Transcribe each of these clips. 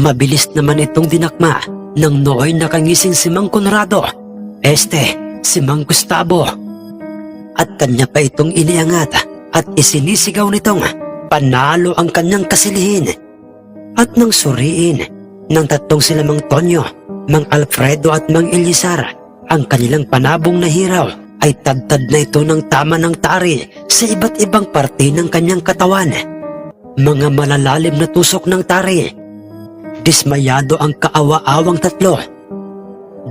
Mabilis naman itong dinakma nang nooy nakangising si Mang Conrado, si Mang Gustavo. At kanya pa itong iniangat at isinisigaw nitong panalo ang kanyang kasilihin. At nang suriin ng tatlong sila Mang Tonyo, Mang Alfredo at Mang Eliazar ang kanilang panabong na hiraw, ay tadtad na ito ng tama ng tari sa iba't ibang parte ng kanyang katawan. Mga malalalim na tusok ng tari. Dismayado ang kaawa-awang tatlo.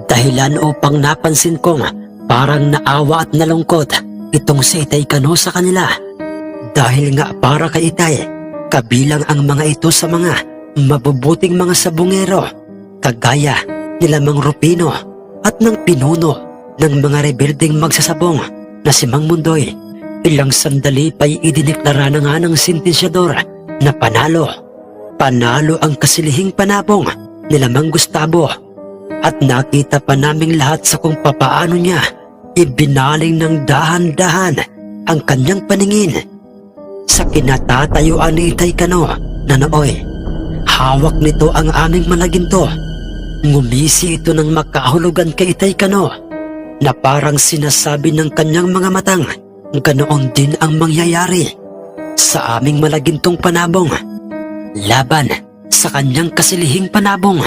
Dahilan upang napansin kong parang naawa at nalungkot itong si Itay Cano sa kanila. Dahil nga para kay Itay, kabilang ang mga ito sa mga mabubuting mga sabungero, kagaya nila Mang Rufino at ng pinuno ng mga rebeldeng magsasabong na si Mang Mundoy. Ilang sandali pa'y idineklara na nga ng sentensyador na panalo ang kasilihing panabong nila Mang Gustavo. At nakita pa naming lahat sa kung papaano niya ibinaling ng dahan-dahan ang kanyang paningin sa kinatatayuan ni Itay Cano na nooy hawak nito ang aming malaginto. Ngumisi ito ng makahulugan kay Itay Cano na parang sinasabi ng kanyang mga matang ganoon din ang mangyayari sa aming malagintong panabong laban sa kanyang kasilihing panabong.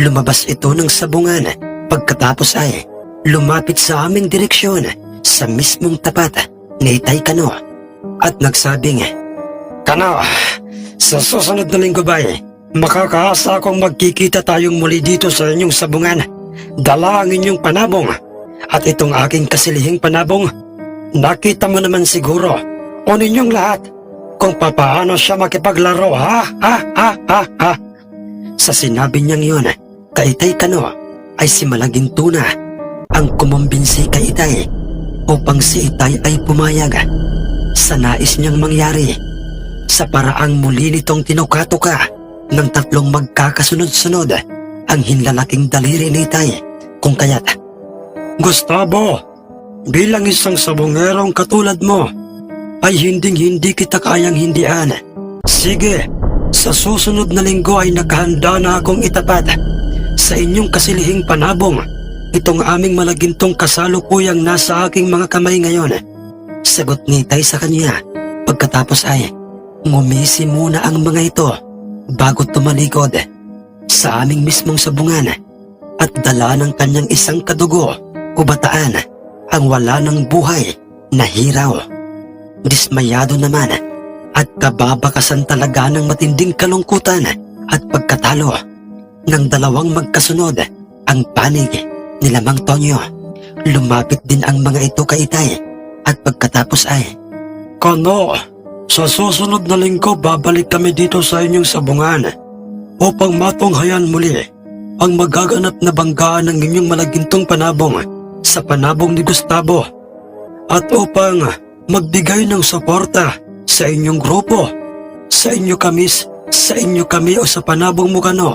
Lumabas ito ng sabungan, pagkatapos ay lumapit sa aming direksyon sa mismong tapat ni Itay Cano at nagsabing, "Cano, sa susunod na linggo ba'y makakaasa akong magkikita tayong muli dito sa inyong sabungan? Dala ang inyong panabong at itong aking kasilihing panabong. Nakita mo naman siguro o ninyong lahat kung papaano siya makipaglaro, ha? Sa sinabi niyang yun, kay Itay Cano ay si Malaging Tuna ang kumumbinsi kay Itay upang si Itay ay pumayag sa nais niyang mangyari sa paraang muli nitong tinukatuka ng tatlong magkakasunod-sunod ang hinlalaking daliri ni Itay, kung kaya't, "Gustavo, bilang isang sabongerong katulad mo, ay hinding-hindi kita kayang hindian. Sige, sa susunod na linggo ay nakahanda na akong itapat sa inyong kasilihing panabong itong aming malagintong kasalukuyang nasa aking mga kamay ngayon." Sagot ni Itay sa kanya. Pagkatapos ay ngumisi muna ang mga ito bago tumalikod sa aming mismong sabungan at dala ng kanyang isang kadugo o bataan ang wala ng buhay na hiraw. Dismayado naman at kababakasan talaga ng matinding kalungkutan at pagkatalo ng dalawang magkasunod ang panig nila Mang Tonyo. Lumapit din ang mga ito kay Itay at pagkatapos ay, "Cano, sa susunod na linggo babalik kami dito sa inyong sabungan upang matunghayan muli ang magaganap na banggaan ng inyong malagintong panabong sa panabong ni Gustavo at upang magbigay ng suporta sa inyong grupo, sa inyo kami o sa panabong mo, Cano,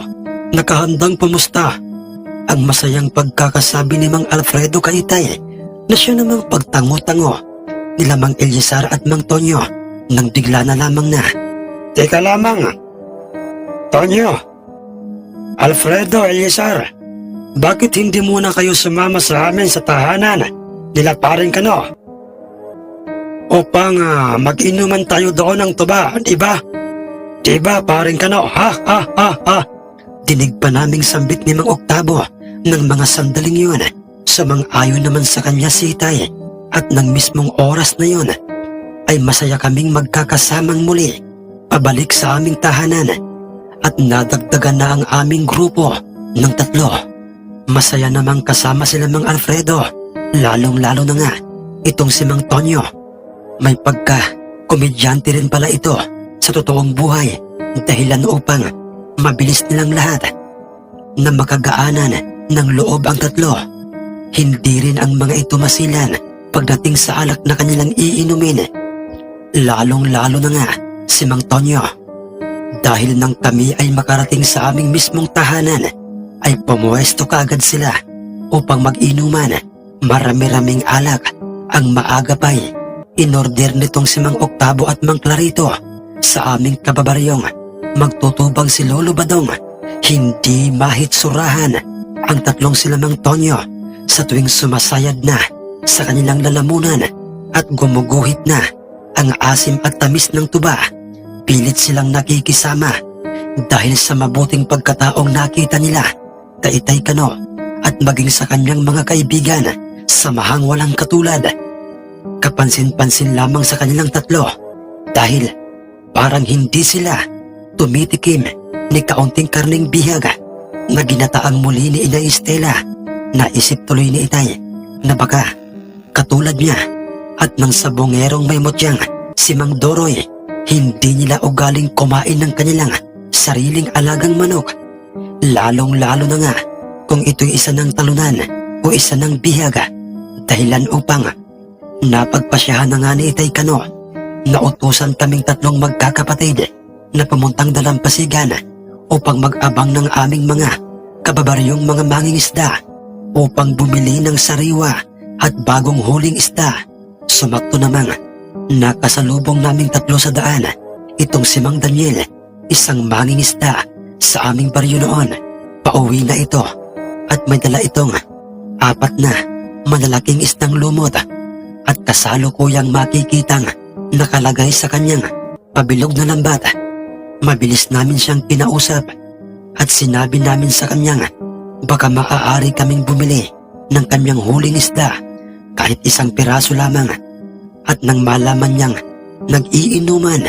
nakahandang pumusta." Ang masayang pagkakasabi ni Mang Alfredo kay Itay na siya namang pagtango-tango nila Mang Eliazar at Mang Tonyo nang bigla na lamang na, "Teka lamang, Tonyo, Alfredo, Eliazar, bakit hindi muna kayo sumama sa amin sa tahanan nila Paring Cano upang mag-inuman tayo doon ng tuba, di ba? Di ba, Paring Cano, ha? Dinig pa naming sambit ni Mang Octavo ng mga sandaling yun. Samang-ayon naman sa kanya si Itay at ng mismong oras na yun ay masaya kaming magkakasamang muli pabalik sa aming tahanan at nadagdagan na ang aming grupo ng tatlo. Masaya namang kasama sila Mang Alfredo, lalong-lalo na nga itong si Mang Tonyo. May pagka-komedyante rin pala ito sa totoong buhay, dahilan upang mabilis nilang lahat na makagaanan ng loob ang tatlo. Hindi rin ang mga ito masilan pagdating sa alak na kanilang iinumin. Lalong-lalo na nga si Mang Tonyo. Dahil nang kami ay makarating sa aming mismong tahanan, ay pumuwesto kaagad sila upang mag-inuman. Marami-raming alak ang maaga pa'y inorder nitong si Mang Octavo at Mang Clarito sa aming kababaryong magtutubang si Lolo Badong Hindi mahitsurahan ang tatlong silamang Tonyo sa tuwing sumasayad na sa kanilang lalamunan at gumuguhit na ang asim at tamis ng tuba. Pilit silang nakikisama dahil sa mabuting pagkataong nakita nila kay Itay Kano at maging sa kanyang mga kaibigan, samahang walang katulad. Kapansin-pansin lamang sa kanilang tatlo dahil parang hindi sila tumitikim ni kaunting karning bihag na ginataang muli ni Inay Estela. Naisip tuloy ni Itay na baka katulad niya at ng sabongerong may motyang si Mang Doroy, hindi nila ugaling kumain ng kanilang sariling alagang manok. Lalong-lalo na nga kung ito'y isa ng talunan o isa ng bihag, dahilan upang napagpasyahan na nga ni Itay Kano na utusan kaming tatlong magkakapatid na pumuntang dalampasigan upang mag-abang ng aming mga kababaryong mga mangingisda upang bumili ng sariwa at bagong huling isda. Sumakto namang nakasalubong naming tatlo sa daan itong si Mang Daniel, isang mangingisda sa aming baryo noon. Pauwi na ito at may dala itong 4 na malalaking isdang lumot at kasalukuyang makikitang nakalagay sa kanyang pabilog na lambat. Mabilis namin siyang kinausap at sinabi namin sa kanyang baka maaari kaming bumili ng kanyang huling isda kahit 1 piraso lamang. At nang malaman niyang nag-iinuman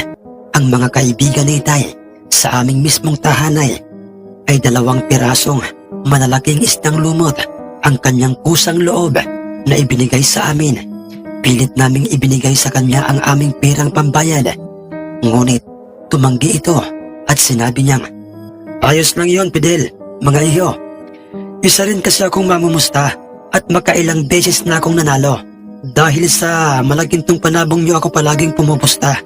ang mga kaibigan ni Itay sa aming mismong tahanay, ay 2 pirasong malalaking isdang lumot ang kanyang kusang loob na ibinigay sa amin. Pilit naming ibinigay sa kanya ang aming perang pambayad. Ngunit tumanggi ito at sinabi niyang, "Ayos lang yon, Fidel, mga iho. Isa rin kasi akong mamumusta at makailang beses na akong nanalo. Dahil sa malagintong panabong niyo ako palaging pumupusta.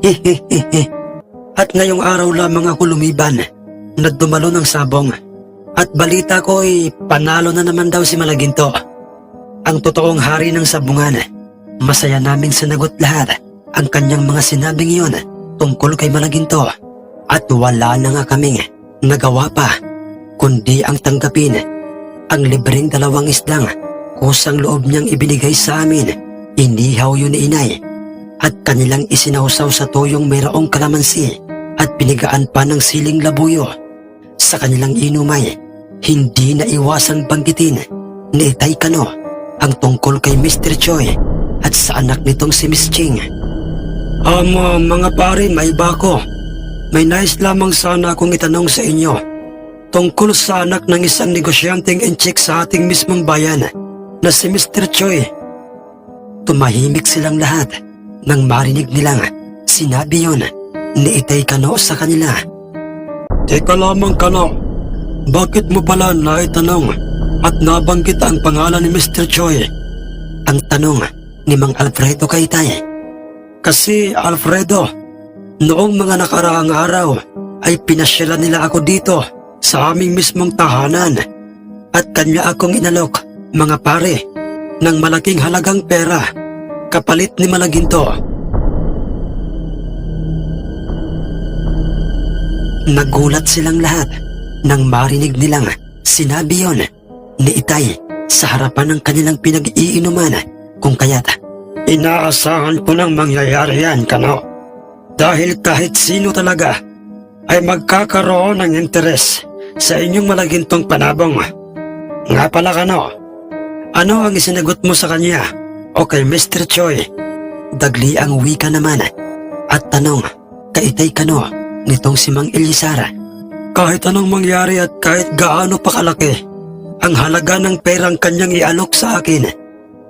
Hehehehe. At ngayong araw lamang ako lumiban na dumalo ng sabong. At balita ko ay panalo na naman daw si Malaginto, ang totoong hari ng sabungan." Masaya namin sinagot lahat ang kanyang mga sinabing iyon tungkol kay Malaginto. At wala na nga kaming nagawa pa kundi ang tanggapin ang libreng 2 isdang kusang loob niyang ibinigay sa amin. Inihaw yun ni Inay at kanilang isinausaw sa tuyong mayroong kalamansi at pinigaan pa ng siling labuyo. Sa kanilang inumay, hindi na iwasang banggitin ni Itay Kano ang tungkol kay Mr. Choi at sa anak nitong si Miss Ching. Mga pare, may bako. May nais lamang sana akong itanong sa inyo tungkol sa anak ng isang negosyanteng enchik sa ating mismong bayan na si Mr. Choi. Tumahimik silang lahat nang marinig nilang sinabi yun ni Itay Kano sa kanila. "Teka lamang, Kano, bakit mo pala naitanong at nabanggit ang pangalan ni Mr. Choi?" Ang tanong ni Mang Alfredo kay Itay. "Kasi Alfredo, noong mga nakaraang araw ay pinasyalan nila ako dito sa aming mismong tahanan at kanya akong inalok, mga pare, ng malaking halagang pera kapalit ni Malaginto." Nagulat silang lahat nang marinig nilang sinabi yon ni Itay sa harapan ng kanilang pinag-iinuman, kung kaya't inaasahan ko nang mangyayari yan, Kano. Dahil kahit sino talaga ay magkakaroon ng interes sa inyong Malagintong panabong. Nga pala, Kano, ano ang isinagot mo sa kanya o kay Mr. Choi? Dagli ang wika naman at tanong kay Itay Kano nitong si Mang Elisara. Kahit anong mangyari at kahit gaano pa kalaki ang halaga ng perang kanyang ialok sa akin,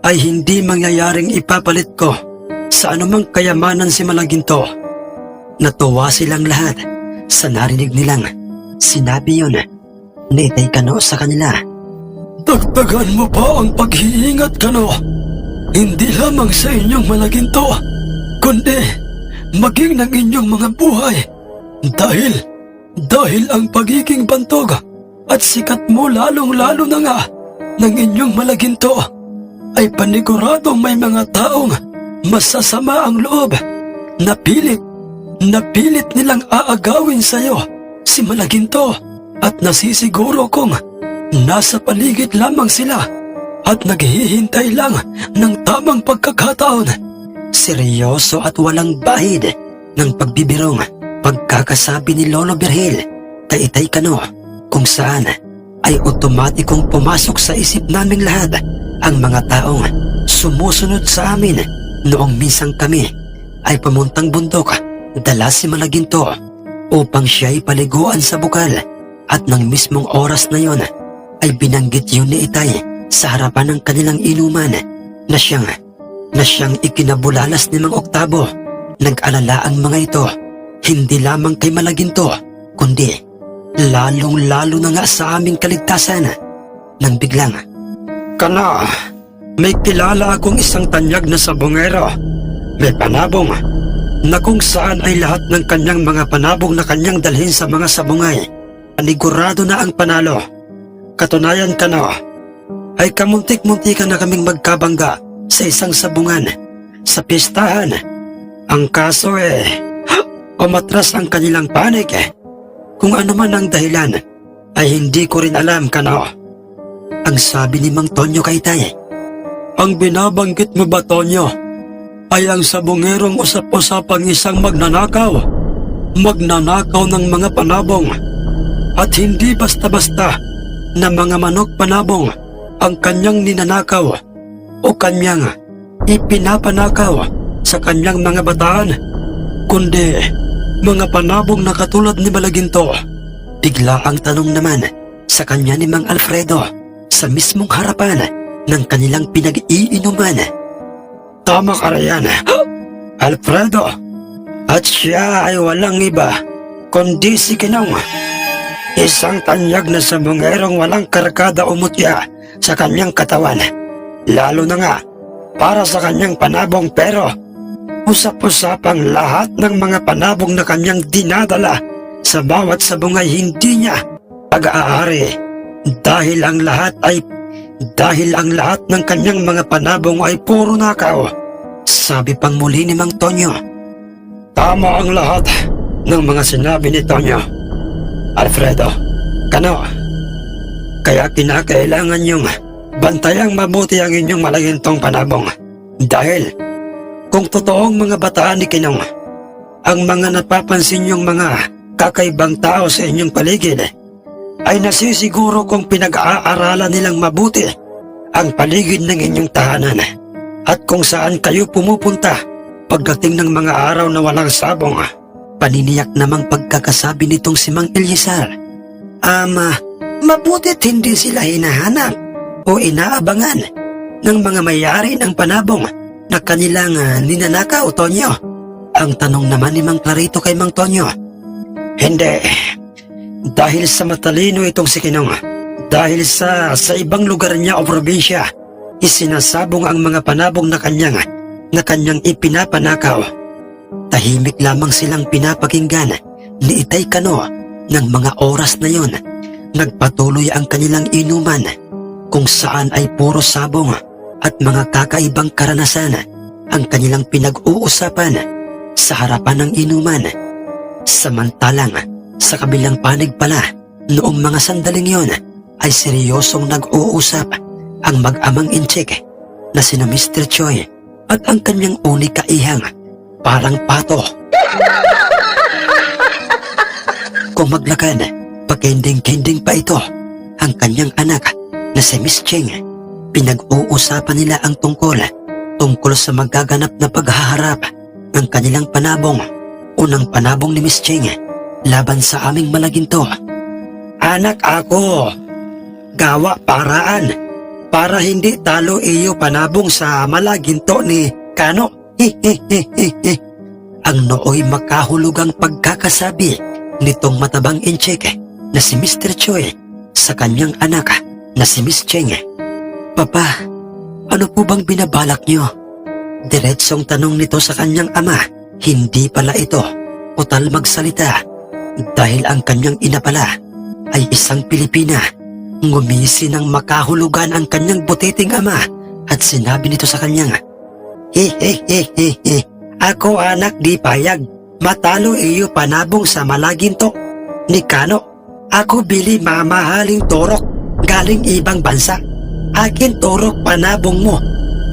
ay hindi mangyayaring ipapalit ko sa anumang kayamanan si Malaginto. Natuwa silang lahat sa narinig nilang sinabi yun ni Itay Kano sa kanila. "Dagdagan mo pa ang pag-iingat, Kano. Hindi lamang sa inyong Malaginto, kundi maging ng inyong mga buhay. Dahil ang pagiging bantog at sikat mo lalong-lalo na nga ng inyong Malaginto ay paniguradong may mga taong masasama ang loob na pilit nilang aagawin sa'yo si Malaginto at nasisiguro kong nasa paligid lamang sila at naghihintay lang ng tamang pagkakataon. Seryoso at walang bahid ng pagbibirong pagkakasabi ni Lolo Virgil kay Itay Kano, kung saan ay otomatikong pumasok sa isip naming lahat ang mga taong sumusunod sa amin noong minsang kami ay pamuntang bundok dala si Malaginto upang siya'y paliguan sa bukal, at ng mismong oras na yon ay binanggit yun ni Itay sa harapan ng kanilang inuman na siyang ikinabulalas ni Mang Octavo. Nag-alala ang mga ito hindi lamang kay Malaginto kundi lalong-lalo na nga sa aming kaligtasan nang biglang, "Kana, may kilala akong isang tanyag na sabongero. May panabong na kung saan ay lahat ng kanyang mga panabong na kanyang dalhin sa mga sabungay. Panigurado na ang panalo. Katunayan, Kano, ay kamuntik-muntikan na kaming magkabangga sa isang sabungan sa pistahan. Ang kaso umatras ang kanilang panig. Kung ano man ang dahilan ay hindi ko rin alam, Kano." Ang sabi ni Mang Tonyo kay Itay, "Ang binabanggit mo ba, Tonyo, ay ang sabungerong usap-usapang isang magnanakaw ng mga panabong, at hindi basta-basta na mga manok panabong ang kanyang ninanakaw o kanyang ipinapanakaw sa kanyang mga bataan, kundi mga panabong na katulad ni Malaginto?" Bigla ang tanong naman sa kanya ni Mang Alfredo sa mismong harapan ng kanilang pinag-iinuman. "Tama ka riyan, Alfredo, at siya ay walang iba kundi si Kinong, isang tanyag na sabongerong walang karkada o mutya sa kanyang katawan, lalo na nga para sa kanyang panabong, pero usap-usapang lahat ng mga panabong na kanyang dinadala sa bawat sabungay hindi niya pag-aari dahil ang lahat ng kanyang mga panabong ay puro nakaw." Sabi pang muli ni Mang Tonyo, "Tama ang lahat ng mga sinabi ni Tonyo, Alfredo, Kano, kaya kinakailangan niyong bantayang mabuti ang inyong Malagintong panabong, dahil kung totoong mga bataan ni Kinong ang mga napapansin niyong mga kakaibang tao sa inyong paligid, ay nasisiguro kong pinag-aaralan nilang mabuti ang paligid ng inyong tahanan at kung saan kayo pumupunta pagdating ng mga araw na walang sabong." Paniniyak namang pagkakasabi nitong si Mang Eliezar, "Mabutit hindi sila hinahanap o inaabangan ng mga may-ari ng panabong na kanilang ninanakaw, Tonyo?" Ang tanong naman ni Mang Clarito kay Mang Tonyo. "Hindi. Dahil sa matalino itong si Kinong, dahil sa ibang lugar niya o probinsya, isinasabong ang mga panabong na kanyang ipinapanakaw." Tahimik lamang silang pinapakinggan ni Itay Kano ng mga oras na yon. Nagpatuloy ang kanilang inuman kung saan ay puro sabong at mga kakaibang karanasan ang kanilang pinag-uusapan sa harapan ng inuman. Samantalang sa kabilang panig pala, noong mga sandaling yon ay seryosong nag-uusap ang mag-amang inchik na sina Mr. Choi at ang kanyang unika ihang parang pato. Kung maglakad, pakending-kending pa ito ang kanyang anak na si Miss Cheng. Pinag-uusapan nila ang tungkol sa magaganap na paghaharap ng kanilang panabong, unang panabong ni Miss Cheng laban sa aming Malaginto. "Anak ako, gawa paraan para hindi talo iyo panabong sa Malaginto ni Kano." Ang nooy makahulugang pagkakasabi nitong matabang inchik na si Mr. Choi sa kanyang anak na si Miss Cheng. "Papa, ano po bang binabalak niyo?" Diretsong tanong nito sa kanyang ama. Hindi pala ito utal magsalita dahil ang kanyang ina pala ay isang Pilipina. Ngumisi ng makahulugan ang kanyang butiting ama at sinabi nito sa kanyang, "Ako anak di payag matalo iyo panabong sa Malaginto ni Kano. Ako bili mamahaling turok galing ibang bansa. Akin turok panabong mo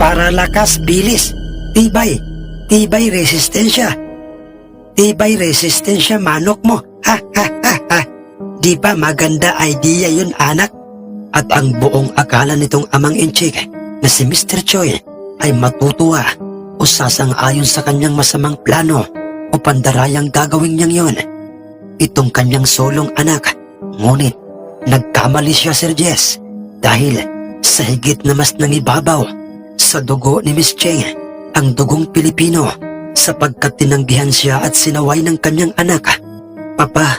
para lakas bilis. Tibay. Tibay resistensya. Tibay resistensya manok mo. Ha ha ha ha. Di ba maganda idea yun, anak? At ang buong akala nitong amang inchik na si Mr. Choi ay matutuwa o sasang-ayon sa kanyang masamang plano o pandarayang gagawin niyang yon. Itong kanyang solong anak. Ngunit nagkamali siya, Sir Jess, dahil sa higit na mas nangibabaw sa dugo ni Miss Cheng ang dugong Pilipino sapagkat tinanggihan siya at sinaway ng kanyang anak. Papa,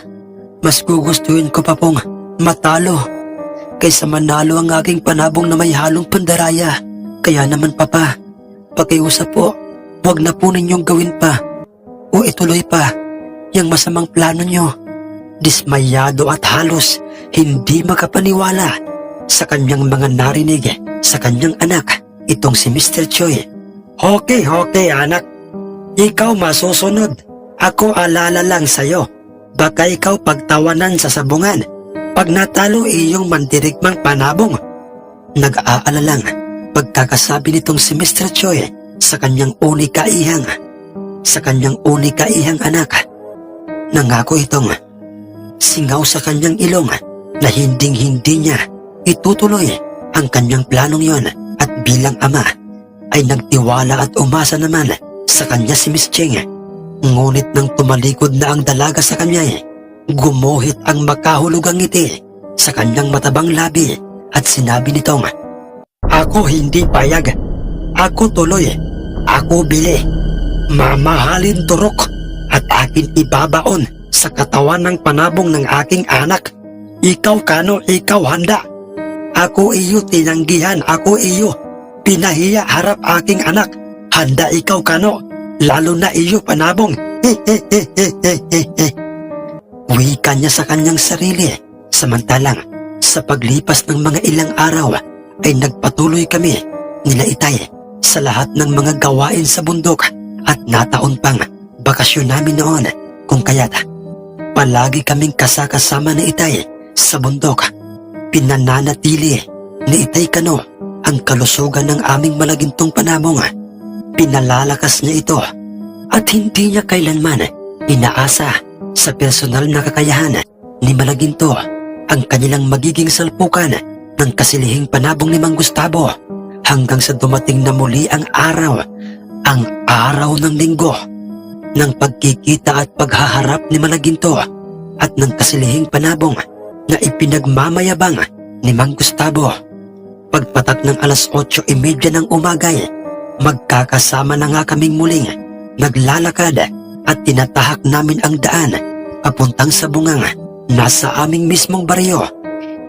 mas gugustuhin ko pa pong matalo kaysa manalo ang aking panabong na may halong pandaraya. Kaya naman, Papa, pakiusap po, huwag na po ninyong gawin pa o ituloy pa yung masamang plano nyo. Dismayado at halos hindi makapaniwala sa kanyang mga narinig sa kanyang anak, itong si Mr. Choi. Okay, anak. Ikaw masusunod. Ako alala lang sa'yo. Baka ikaw pagtawanan sa sabungan. Pag natalo iyong mandirigmang panabong. Nag-aalalang pagkakasabi nitong si Mr. Choi sa kanyang unikaihang anak. Nangako itong singaw sa kanyang ilong na hinding-hindi niya itutuloy ang kanyang planong yon, at bilang ama ay nagtiwala at umasa naman sa kanya si Miss Cheng. Ngunit nang tumalikod na ang dalaga sa kanya, gumuhit ang makahulugang ngiti sa kanyang matabang labi at sinabi nitong, "Ako hindi payag. Ako tuloy. Ako bili. Mamahalin turok at akin ibabaon sa katawan ng panabong ng aking anak. Ikaw kano, ikaw handa. Ako iyo tinanggihan, ako iyo pinahiya harap aking anak. Handa ikaw kano, lalo na iyo panabong." Wika niya sa kanyang sarili. Samantalang sa paglipas ng mga ilang araw ay nagpatuloy kami nila Itay sa lahat ng mga gawain sa bundok at nataon pang bakasyon namin noon, kung kaya't palagi kaming kasakasama ni Itay sa bundok. Pinananatili ni Itay Kano ang kalusugan ng aming malagintong panabong. Pinalalakas niya ito at hindi niya kailanman inaasa sa personal na kakayahan ni Malaginto ang kanilang magiging salpukan ng kasilihing panabong ni Mang Gustavo, hanggang sa dumating na muli ang araw ng linggo ng pagkikita at paghaharap ni Malaginto at ng kasilihing panabong na ipinagmamayabang ni Mang Gustavo. Pagpatak ng alas 8:30 ng umaga, magkakasama na nga kaming muling naglalakad at tinatahak namin ang daan papuntang sa bungang nasa aming mismong baryo.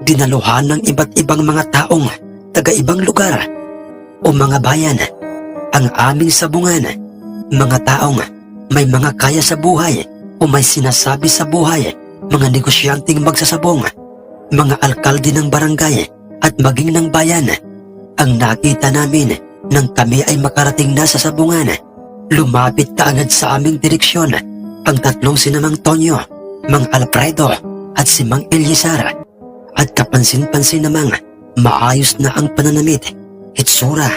Dinaluhan ng iba't ibang mga taong taga-ibang lugar o mga bayan ang aming sabungan. Mga taong may mga kaya sa buhay o may sinasabi sa buhay, mga negosyanteng magsasabong, mga alkalde ng barangay at maging ng bayan. Ang nakita namin nang kami ay makarating na sa sabungan, lumapit kaagad sa aming direksyon ang tatlong sinamang Tonyo, Mang Alfredo at si Mang Eliezar. At kapansin-pansin namang maayos na ang pananamit, hitsura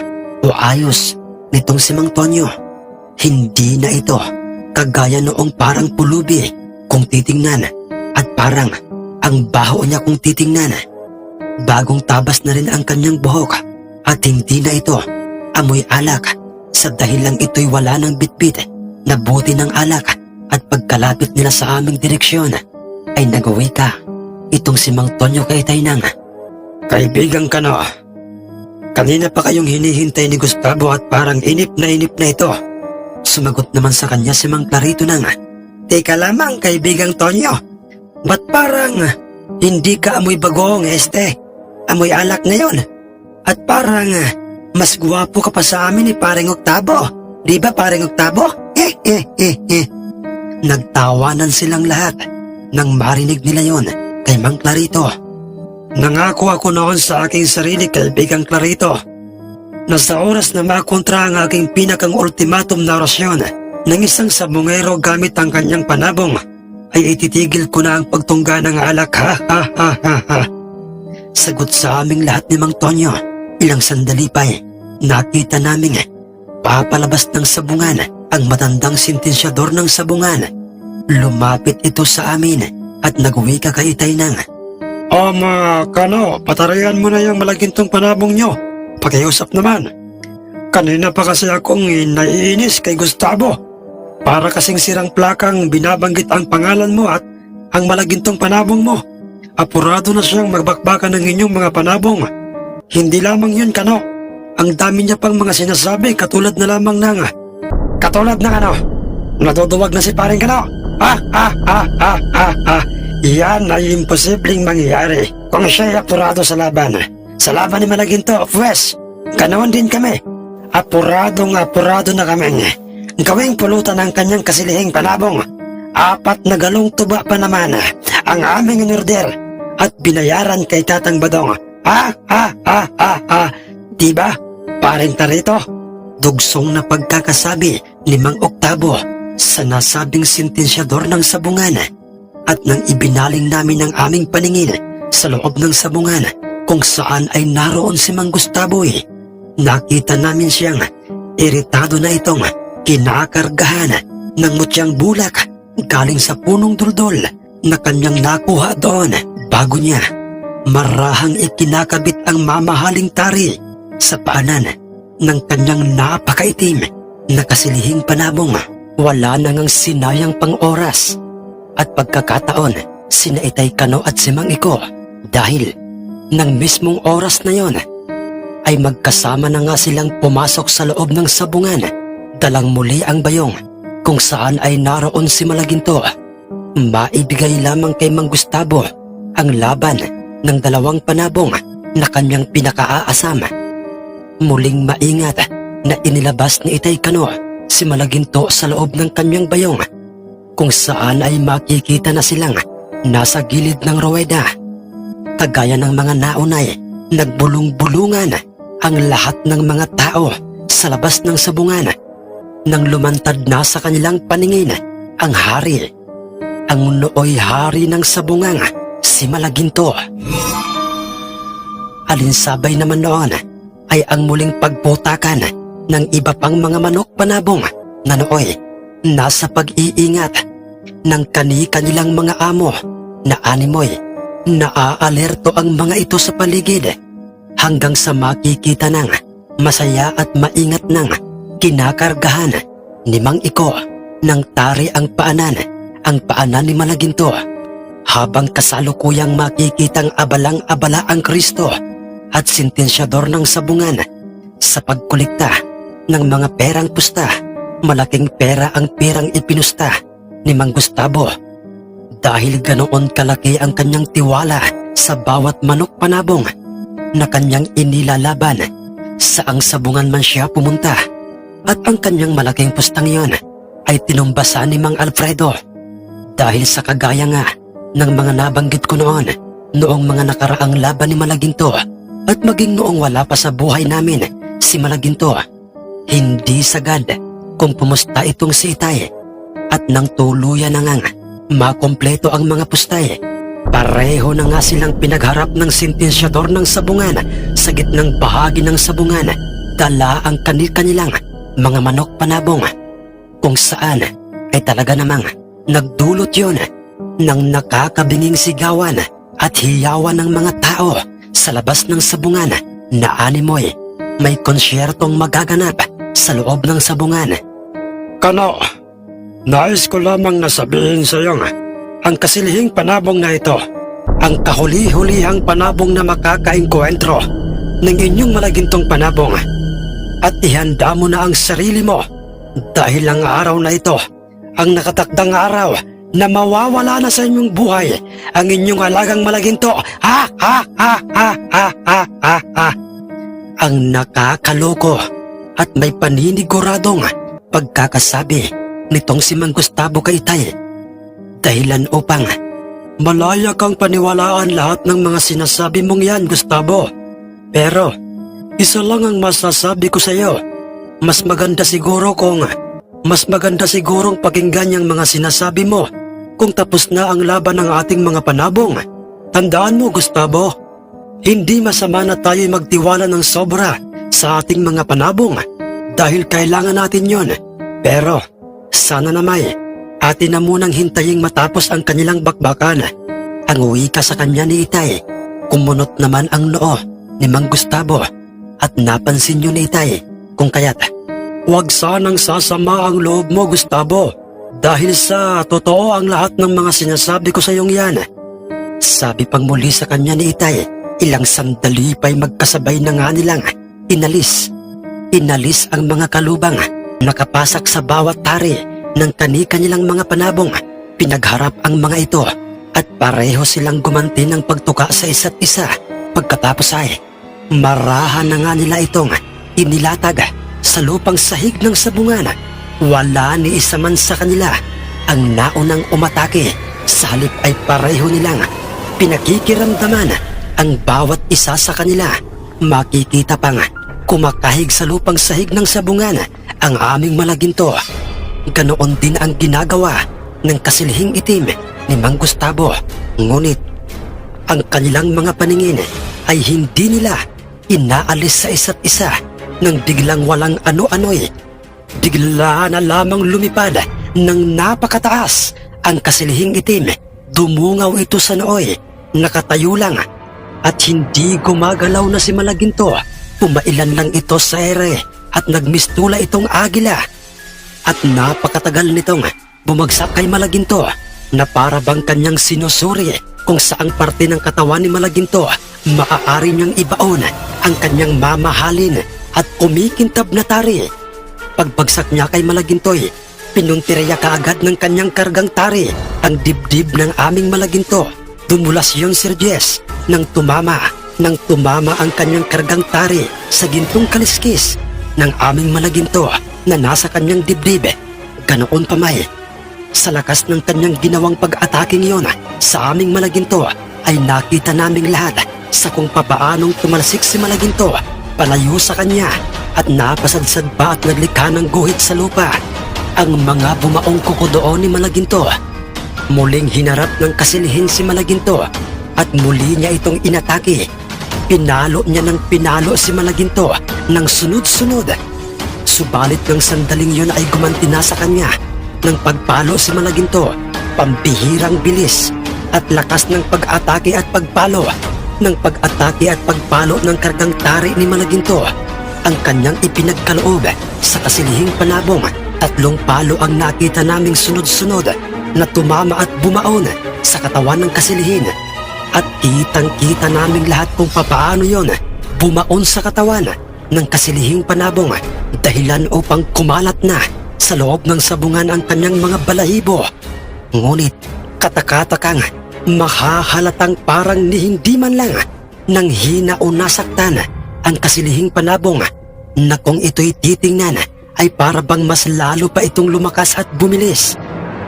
o ayos nitong si Mang Tonyo. Hindi na ito kagaya noong parang pulubi kung titingnan, at parang ang baho niya kung titingnan. Bagong tabas na rin ang kanyang buhok at hindi na ito amoy alak, sa dahilang ito'y wala ng bitbit na buti ng alak. At pagkalapit nila sa aming direksyon ay nagwika itong si Mang Tonyo kay Tainang. "Kaibigang Kano, kanina pa kayong hinihintay ni Gustavo at parang inip na ito." Sumagot naman sa kanya si Mang Clarito nang, "Teka lamang, kaibigang Tonyo, ba't parang hindi ka amoy bagong, amoy alak ngayon? At parang mas gwapo ka pa sa amin ni Paring Octavo. Di ba, Paring Octavo?" Nagtawanan silang lahat nang marinig nila yon kay Mang Clarito. "Nangako ako noon sa aking sarili, kaibigang Clarito, na sa oras na makontra ang aking pinakang ultimatum na orasyon ng isang sabungero gamit ang kanyang panabong, ay ititigil ko na ang pagtungga ng alak. Ha ha ha ha ha. Sagot sa aming lahat ni Mang Tonyo. Ilang sandali pa nakita namin papalabas ng sabungan ang matandang sentensyador ng sabungan. Lumapit ito sa amin at nagwika kay Itay ng, Kano, patarayan mo na yung malagintong panabong nyo. Pakiusap naman. Kanina pa kasi akong naiinis kay Gustavo. Para kasing sirang plakang binabanggit ang pangalan mo at ang malagintong panabong mo. Apurado na siyang magbakbakan ng inyong mga panabong. Hindi lamang yun, Kano. Ang dami niya pang mga sinasabi katulad na lamang ng... Katulad ng ano? Natutuwag na si paring Kano. Yan ay imposibleng mangyayari kung siya'y apurado sa laban. Sa laban ni Malaginto, pwes, ganoon din kami. Apurado na kami. Gawing pulutan ang kanyang kasilihing panabong. 4 na galong tuba pa naman ang aming inorder at binayaran kay Tatang Badong. Diba, paring Tarito? Dugsong na pagkakasabi ni Mang Octavo sa nasabing sentensyador ng sabungan. At nang ibinaling namin ang aming paningin sa loob ng sabungan kung saan ay naroon si Mang Gustavo, nakita namin siyang iritado na itong kinakargahan ng mutyang bulak galing sa punong duldol na kanyang nakuha doon bago niya marahang ikinakabit ang mamahaling tari sa paanan ng kanyang napakaitim na kasilihing panabong. Wala na ngang sinayang pang oras at pagkakataon sina Itay Kano at si Mang Iko dahil nang mismong oras na yon ay magkasama na nga silang pumasok sa loob ng sabungan, dalang muli ang bayong kung saan ay naroon si Malaginto. Maibigay lamang kay Mang Gustavo ang laban ng 2 panabong na kanyang pinakaaasam. Muling maingat na inilabas ni Itay Kano si Malaginto sa loob ng kanyang bayong kung saan ay makikita na silang nasa gilid ng ruweda. Kagaya ng mga naunay, nagbulong-bulungan ang lahat ng mga tao sa labas ng sabungan nang lumantad na sa kanilang paningin ang hari, ang nooy hari ng sabungan, si Malaginto. Alinsabay naman noon ay ang muling pagputakan ng iba pang mga manok panabong na nooy nasa pag-iingat ng kani-kanilang mga amo na animoy. Naaalerto ang mga ito sa paligid hanggang sa makikita ng masaya at maingat ng kinakargahan ni Mang Iko ng tari ang paanan ni Malaginto, habang kasalukuyang makikitang abalang-abala ang Kristo at sentensyador ng sabungan sa pagkulikta ng mga perang pusta. Malaking pera ang perang ipinusta ni Mang Gustavo dahil ganoon kalaki ang kanyang tiwala sa bawat manok panabong na kanyang inilalaban saang sabungan man siya pumunta. At ang kanyang malaking pustang iyon ay tinumbasan ni Mang Alfredo dahil sa kagaya nga ng mga nabanggit ko noong mga nakaraang laban ni Malaginto at maging noong wala pa sa buhay namin si Malaginto. Hindi sagad kung pumusta itong si Itay at nang tuluyan na ngang makompleto ang mga pustay, pareho na nga silang pinagharap ng sentensyador ng sabungan sa gitnang bahagi ng sabungan. Dala ang kanilang mga manok panabong kung saan ay talaga namang nagdulot yun ng nakakabinging sigawan at hiyawan ng mga tao sa labas ng sabungan na animoy may konsyertong magaganap sa loob ng sabungan. Kano, nais ko lamang nasabihin sa iyo ang kasilihing panabong na ito, ang kahuli-hulihang panabong na makakaengkwentro ng inyong Malagintong panabong. At ihanda mo na ang sarili mo dahil ang araw na ito ang nakatakdang araw na mawawala na sa inyong buhay ang inyong alagang Malaginto. Ha ha ha ha ha ha ha ha. Ang nakakaloko at may paniniguradong pagkakasabi nitong si Mang Gustavo kay Itay, dahilan upang malaya kang paniwalaan lahat ng mga sinasabi mong yan, Gustavo. Pero isa lang ang masasabi ko sa iyo, mas maganda sigurong pakinggan yung mga sinasabi mo kung tapos na ang laban ng ating mga panabong. Tandaan mo, Gustavo, hindi masama na tayo'y magtiwala ng sobra sa ating mga panabong dahil kailangan natin yon. Pero sana naman atin na munang hintaying matapos ang kanilang bakbakan. Ang wika sa kanya ni Itay, kumunot naman ang noo ni Mang Gustavo at napansin yun ni Itay kung kaya't, "Huwag sanang sasama ang loob mo, Gustavo, dahil sa totoo ang lahat ng mga sinasabi ko sa iyong yan." Sabi pang muli sa kanya ni Itay, ilang sandali pa'y magkasabay na nga nilang inalis ang mga kalubang, nakapasak sa bawat tari ng kani-kanilang mga panabong. Pinagharap ang mga ito at pareho silang gumanti ng pagtuka sa isa't isa. Pagkatapos ay marahan na nga nila itong inilatag sa lupang sahig ng sabungan. Wala ni isa man sa kanila ang naunang umatake. Sa halip ay pareho nilang pinakikiramdaman ang bawat isa sa kanila. Makikita pang kumakahig sa lupang sahig ng sabungan ang aming malaginto. Ganoon din ang ginagawa ng kasilhing itim ni Mang Gustavo. Ngunit ang kanilang mga paningin ay hindi nila inaalis sa isa't isa nang biglang walang ano-ano'y. Bigla na lamang lumipad ng napakataas ang kasilhing itim. Dumungaw ito sa nooy, nakatayo lang at hindi gumagalaw na si Malaginto. Pumailan lang ito sa ere at nagmistula itong agila. At napakatagal nitong bumagsak kay Malaginto na para bang kanyang sinusuri kung saang parte ng katawan ni Malaginto maaari niyang ibaon ang kanyang mamahalin at kumikintab na tari. Pagbagsak niya kay Malaginto'y pinuntirya kaagad ng kanyang kargang tari ang dibdib ng aming Malaginto. Dumulas yun, Sir Jess, nang tumama ang kanyang kargang tari sa gintong kaliskis ng aming Malaginto na nasa kanyang dibdib. Ganoon pa may, sa lakas ng kanyang ginawang pag-ataking yon sa aming Malaginto ay nakita naming lahat sa kung papaanong tumalsik si Malaginto palayo sa kanya at napasadsad pa at naglikha ng guhit sa lupa. Ang mga bumaong kuko doon ni Malaginto. Muling hinarap ng kasilhin si Malaginto at muli niya itong inatake. Pinalo niya ng pinalo si Malaginto ng sunod-sunod. Subalit ng sandaling yun ay gumanti na sa kanya ng pagpalo si Malaginto. Pambihirang bilis at lakas ng pag-atake at pagpalo. Ng pag-atake at pagpalo ng kargang tari ni Malaginto, ang kanyang ipinagkaloob sa kasilihing panabong. 3 palo ang nakita naming sunod-sunod na tumama at bumaon sa katawan ng kasilihin. At kitang-kita naming lahat kung papaano yon bumaon sa katawan ng kasilihing panabong, dahilan upang kumalat na sa loob ng sabungan ang kanyang mga balahibo. Ngunit katakatakang mahahalatang parang ni hindi man lang nang hina o nasaktan ang kasilihing panabong, na kung ito'y titingnan ay para bang mas lalo pa itong lumakas at bumilis,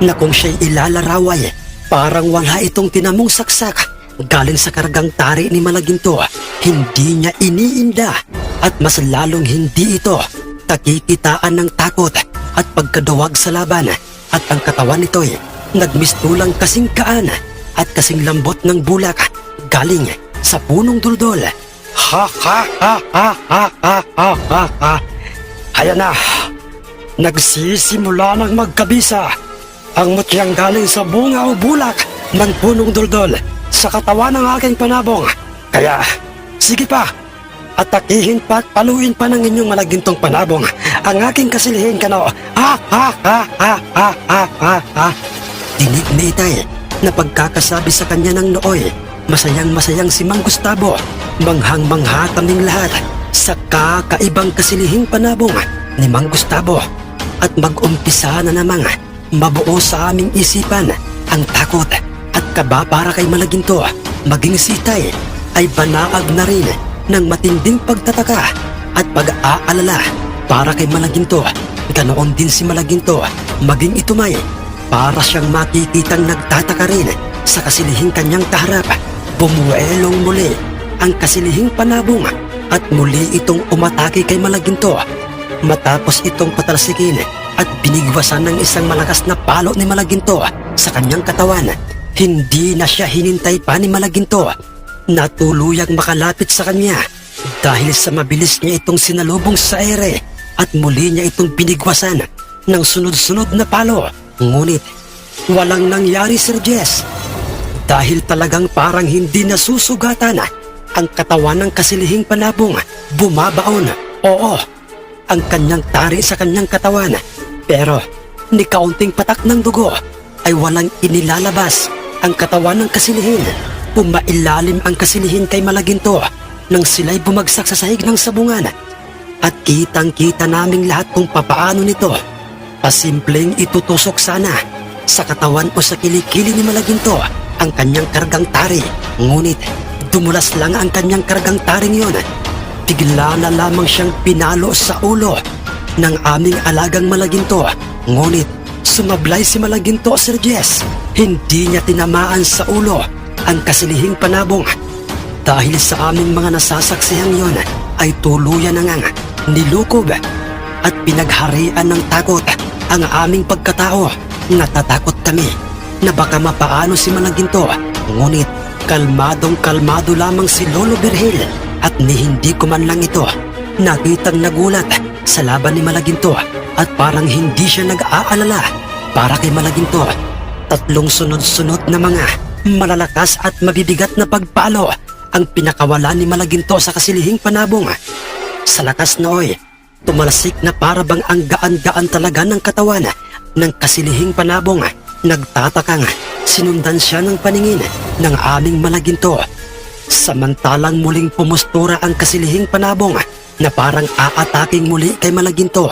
na kung siya'y ilalaraway parang wala itong tinamong saksak galing sa kargang tari ni Malaginto. Hindi niya iniinda at mas lalong hindi ito takikitaan ng takot at pagkaduwag sa laban, at ang katawan nito'y nagmistulang kasing kaan at kasing lambot ng bulak galing sa punong duldol. Ha ha ha ha ha ha ha ha ha. Ayan na, nagsisimula ng magkabisa ang mutyang galing sa bunga o bulak ng punong duldol sa katawan ng aking panabong. Kaya, sige pa, atakihin pa at paluin pa ng inyong Malagintong panabong ang aking kasilihin kano. Ha ha ha ha ha ha ha ha. Dinig ni Itay na pagkakasabi sa kanya ng nooy. Masayang-masayang si Mang Gustavo. Manghang-mangha kaming lahat sa kakaibang kasilihing panabong ni Mang Gustavo. At mag-umpisa na namang mabuo sa aming isipan ang takot at kaba para kay Malaginto. Maging si Itay ay banaag na rin ng matinding pagtataka at pag-aalala para kay Malaginto. Ganoon din si Malaginto, maging ito may para siyang makikitang nagtataka rin sa kasilihing kanyang kaharap. Bumuelong muli ang kasilihing panabong at muli itong umatake kay Malaginto. Matapos itong patalsikin at binigwasan ng isang malakas na palo ni Malaginto, sa kanyang katawan. Hindi na siya hinintay pa ni Malaginto na tuluyang makalapit sa kanya dahil sa mabilis niya itong sinalubong sa ere at muli niya itong pinigwasan ng sunod-sunod na palo. Ngunit walang nangyari, Sir Jess, dahil talagang parang hindi nasusugatan ang katawan ng kasilihing panabong. Bumabaon, oo, ang kanyang tari sa kanyang katawan, pero ni kaunting patak ng dugo ay walang inilalabas ang katawan ng kasilihin. Pumailalim ang kasilihin kay Malaginto nang sila'y bumagsak sa sahig ng sabungan. At kitang-kita naming lahat kung papaano nito pasimpleng itutusok sana sa katawan o sa kilikili ni Malaginto ang kanyang kargang tari. Ngunit dumulas lang ang kanyang kargang taring yon. Bigla na lamang siyang pinalo sa ulo ng aming alagang Malaginto. Ngunit sumablay si Malaginto, Sir Jess. Hindi niya tinamaan sa ulo ang kasilihing panabong. Dahil sa aming mga nasasaksihan yon ay tuluyan na ngang nilukob at pinagharian ng takot ang aming pagkatao. Natatakot kami na baka mapaano si Malaginto. Ngunit kalmadong-kalmado lamang si Lolo Virgil at ni hindi ko man lang ito nakitang nagulat sa laban ni Malaginto at parang hindi siya nag-aalala para kay Malaginto. 3 sunod-sunod na mga malalakas at mabibigat na pagpalo ang pinakawala ni Malaginto sa kasilihing panabong. Sa lakas nooy, tumalasik na para bang ang gaan-gaan talaga ng katawan ng kasilihing panabong. Nagtatakang sinundan siya ng paningin ng aming Malaginto. Samantalang muling pumustura ang kasilihing panabong na parang aataking muli kay Malaginto.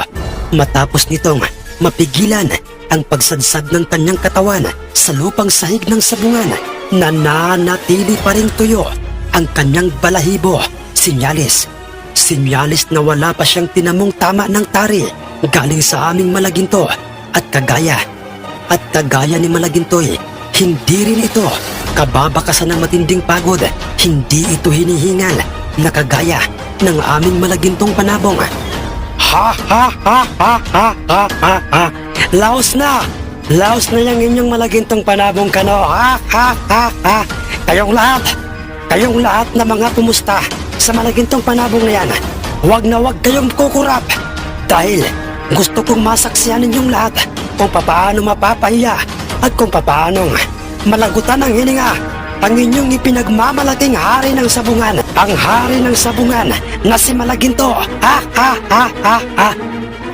Matapos nitong mapigilan ang pagsadsad ng kanyang katawan sa lupang sahig ng sabungan, nananatili pa ring tuyo ang kanyang balahibo. Sinyalis na wala pa siyang tinamong tama ng tari galing sa aming Malaginto. At kagaya ni Malaginto'y hindi rin ito kababakasan ng matinding pagod. Hindi ito hinihingal na kagaya ng aming Malagintong panabong. Ha ha ha ha ha ha ha ha. Laos na yung inyong Malagintong panabong kano. Ha ha ha ha. Kayong lahat na mga pumusta sa Malagintong panabong na yan, huwag kayong kukurap dahil gusto kong masaksihan ninyong lahat kung papaano mapapahiya at kung papaanong malagutan ng hininga ang inyong ipinagmamalaking hari ng sabungan, ang hari ng sabungan na si Malaginto. Ha ha ha ha ha.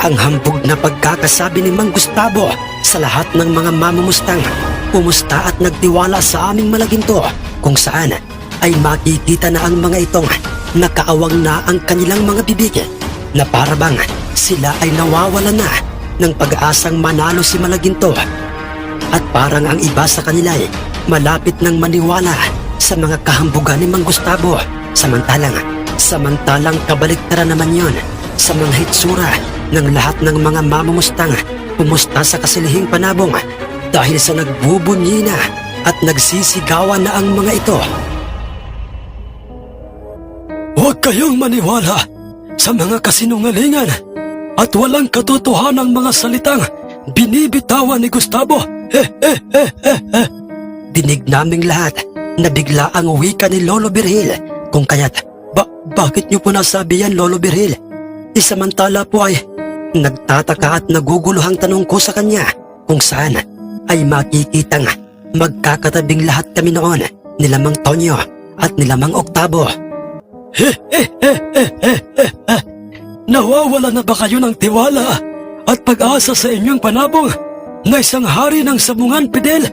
Ang hambog na pagkakasabi ni Mang Gustavo sa lahat ng mga mamamustang pumusta at nagtiwala sa aming Malaginto, kung saan ay makikita na ang mga itong nakaawang na ang kanilang mga bibig na parabang sila ay nawawala na ng pag-aasang manalo si Malaginto. At parang ang iba sa kanila ay malapit ng maniwala sa mga kahambugan ni Mang Gustavo. Samantalang kabaliktaran naman yon sa mga hitsura ng lahat ng mga mamamustang pumusta sa kasilihing panabong dahil sa nagbubunyi na at nagsisigawan na ang mga ito. Huwag kayong maniwala sa mga kasinungalingan at walang katotohanang mga salitang binibitawan ni Gustavo. Dinig naming lahat na bigla ang wika ni Lolo Virgil. Kung kaya't, bakit niyo po nasabi yan, Lolo Virgil? Samantala po ay nagtataka at naguguluhang tanong ko sa kanya kung saan ay makikitang magkakatabing lahat kami noon nila Mang Tonyo at nila Mang Octavo. Nawawala na ba kayo ng tiwala at pag-asa sa inyong panabong na isang hari ng sabungan, Fidel?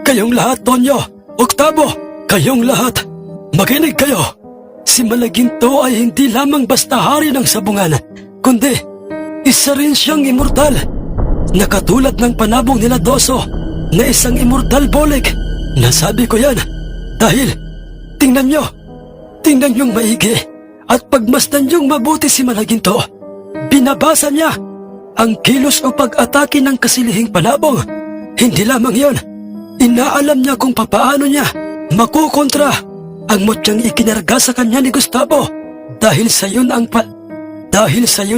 Kayong lahat, Tonyo, Octavo, kayong lahat, makinig kayo. Si Malaginto ay hindi lamang basta hari ng sabungan, kundi isa rin siyang immortal. Nakatulad ng panabong nila Doso na isang immortal boleg. Nasabi ko yan dahil tingnan niyong maigi at pagmasdan niyong mabuti si Malaginto. Binabasa niya ang kilos o pag-atake ng kasilihing panabong. Hindi lamang yon, inaalam niya kung papaano niya makukontra ang motyang ikinarga sa kanya ni Gustavo dahil sa yun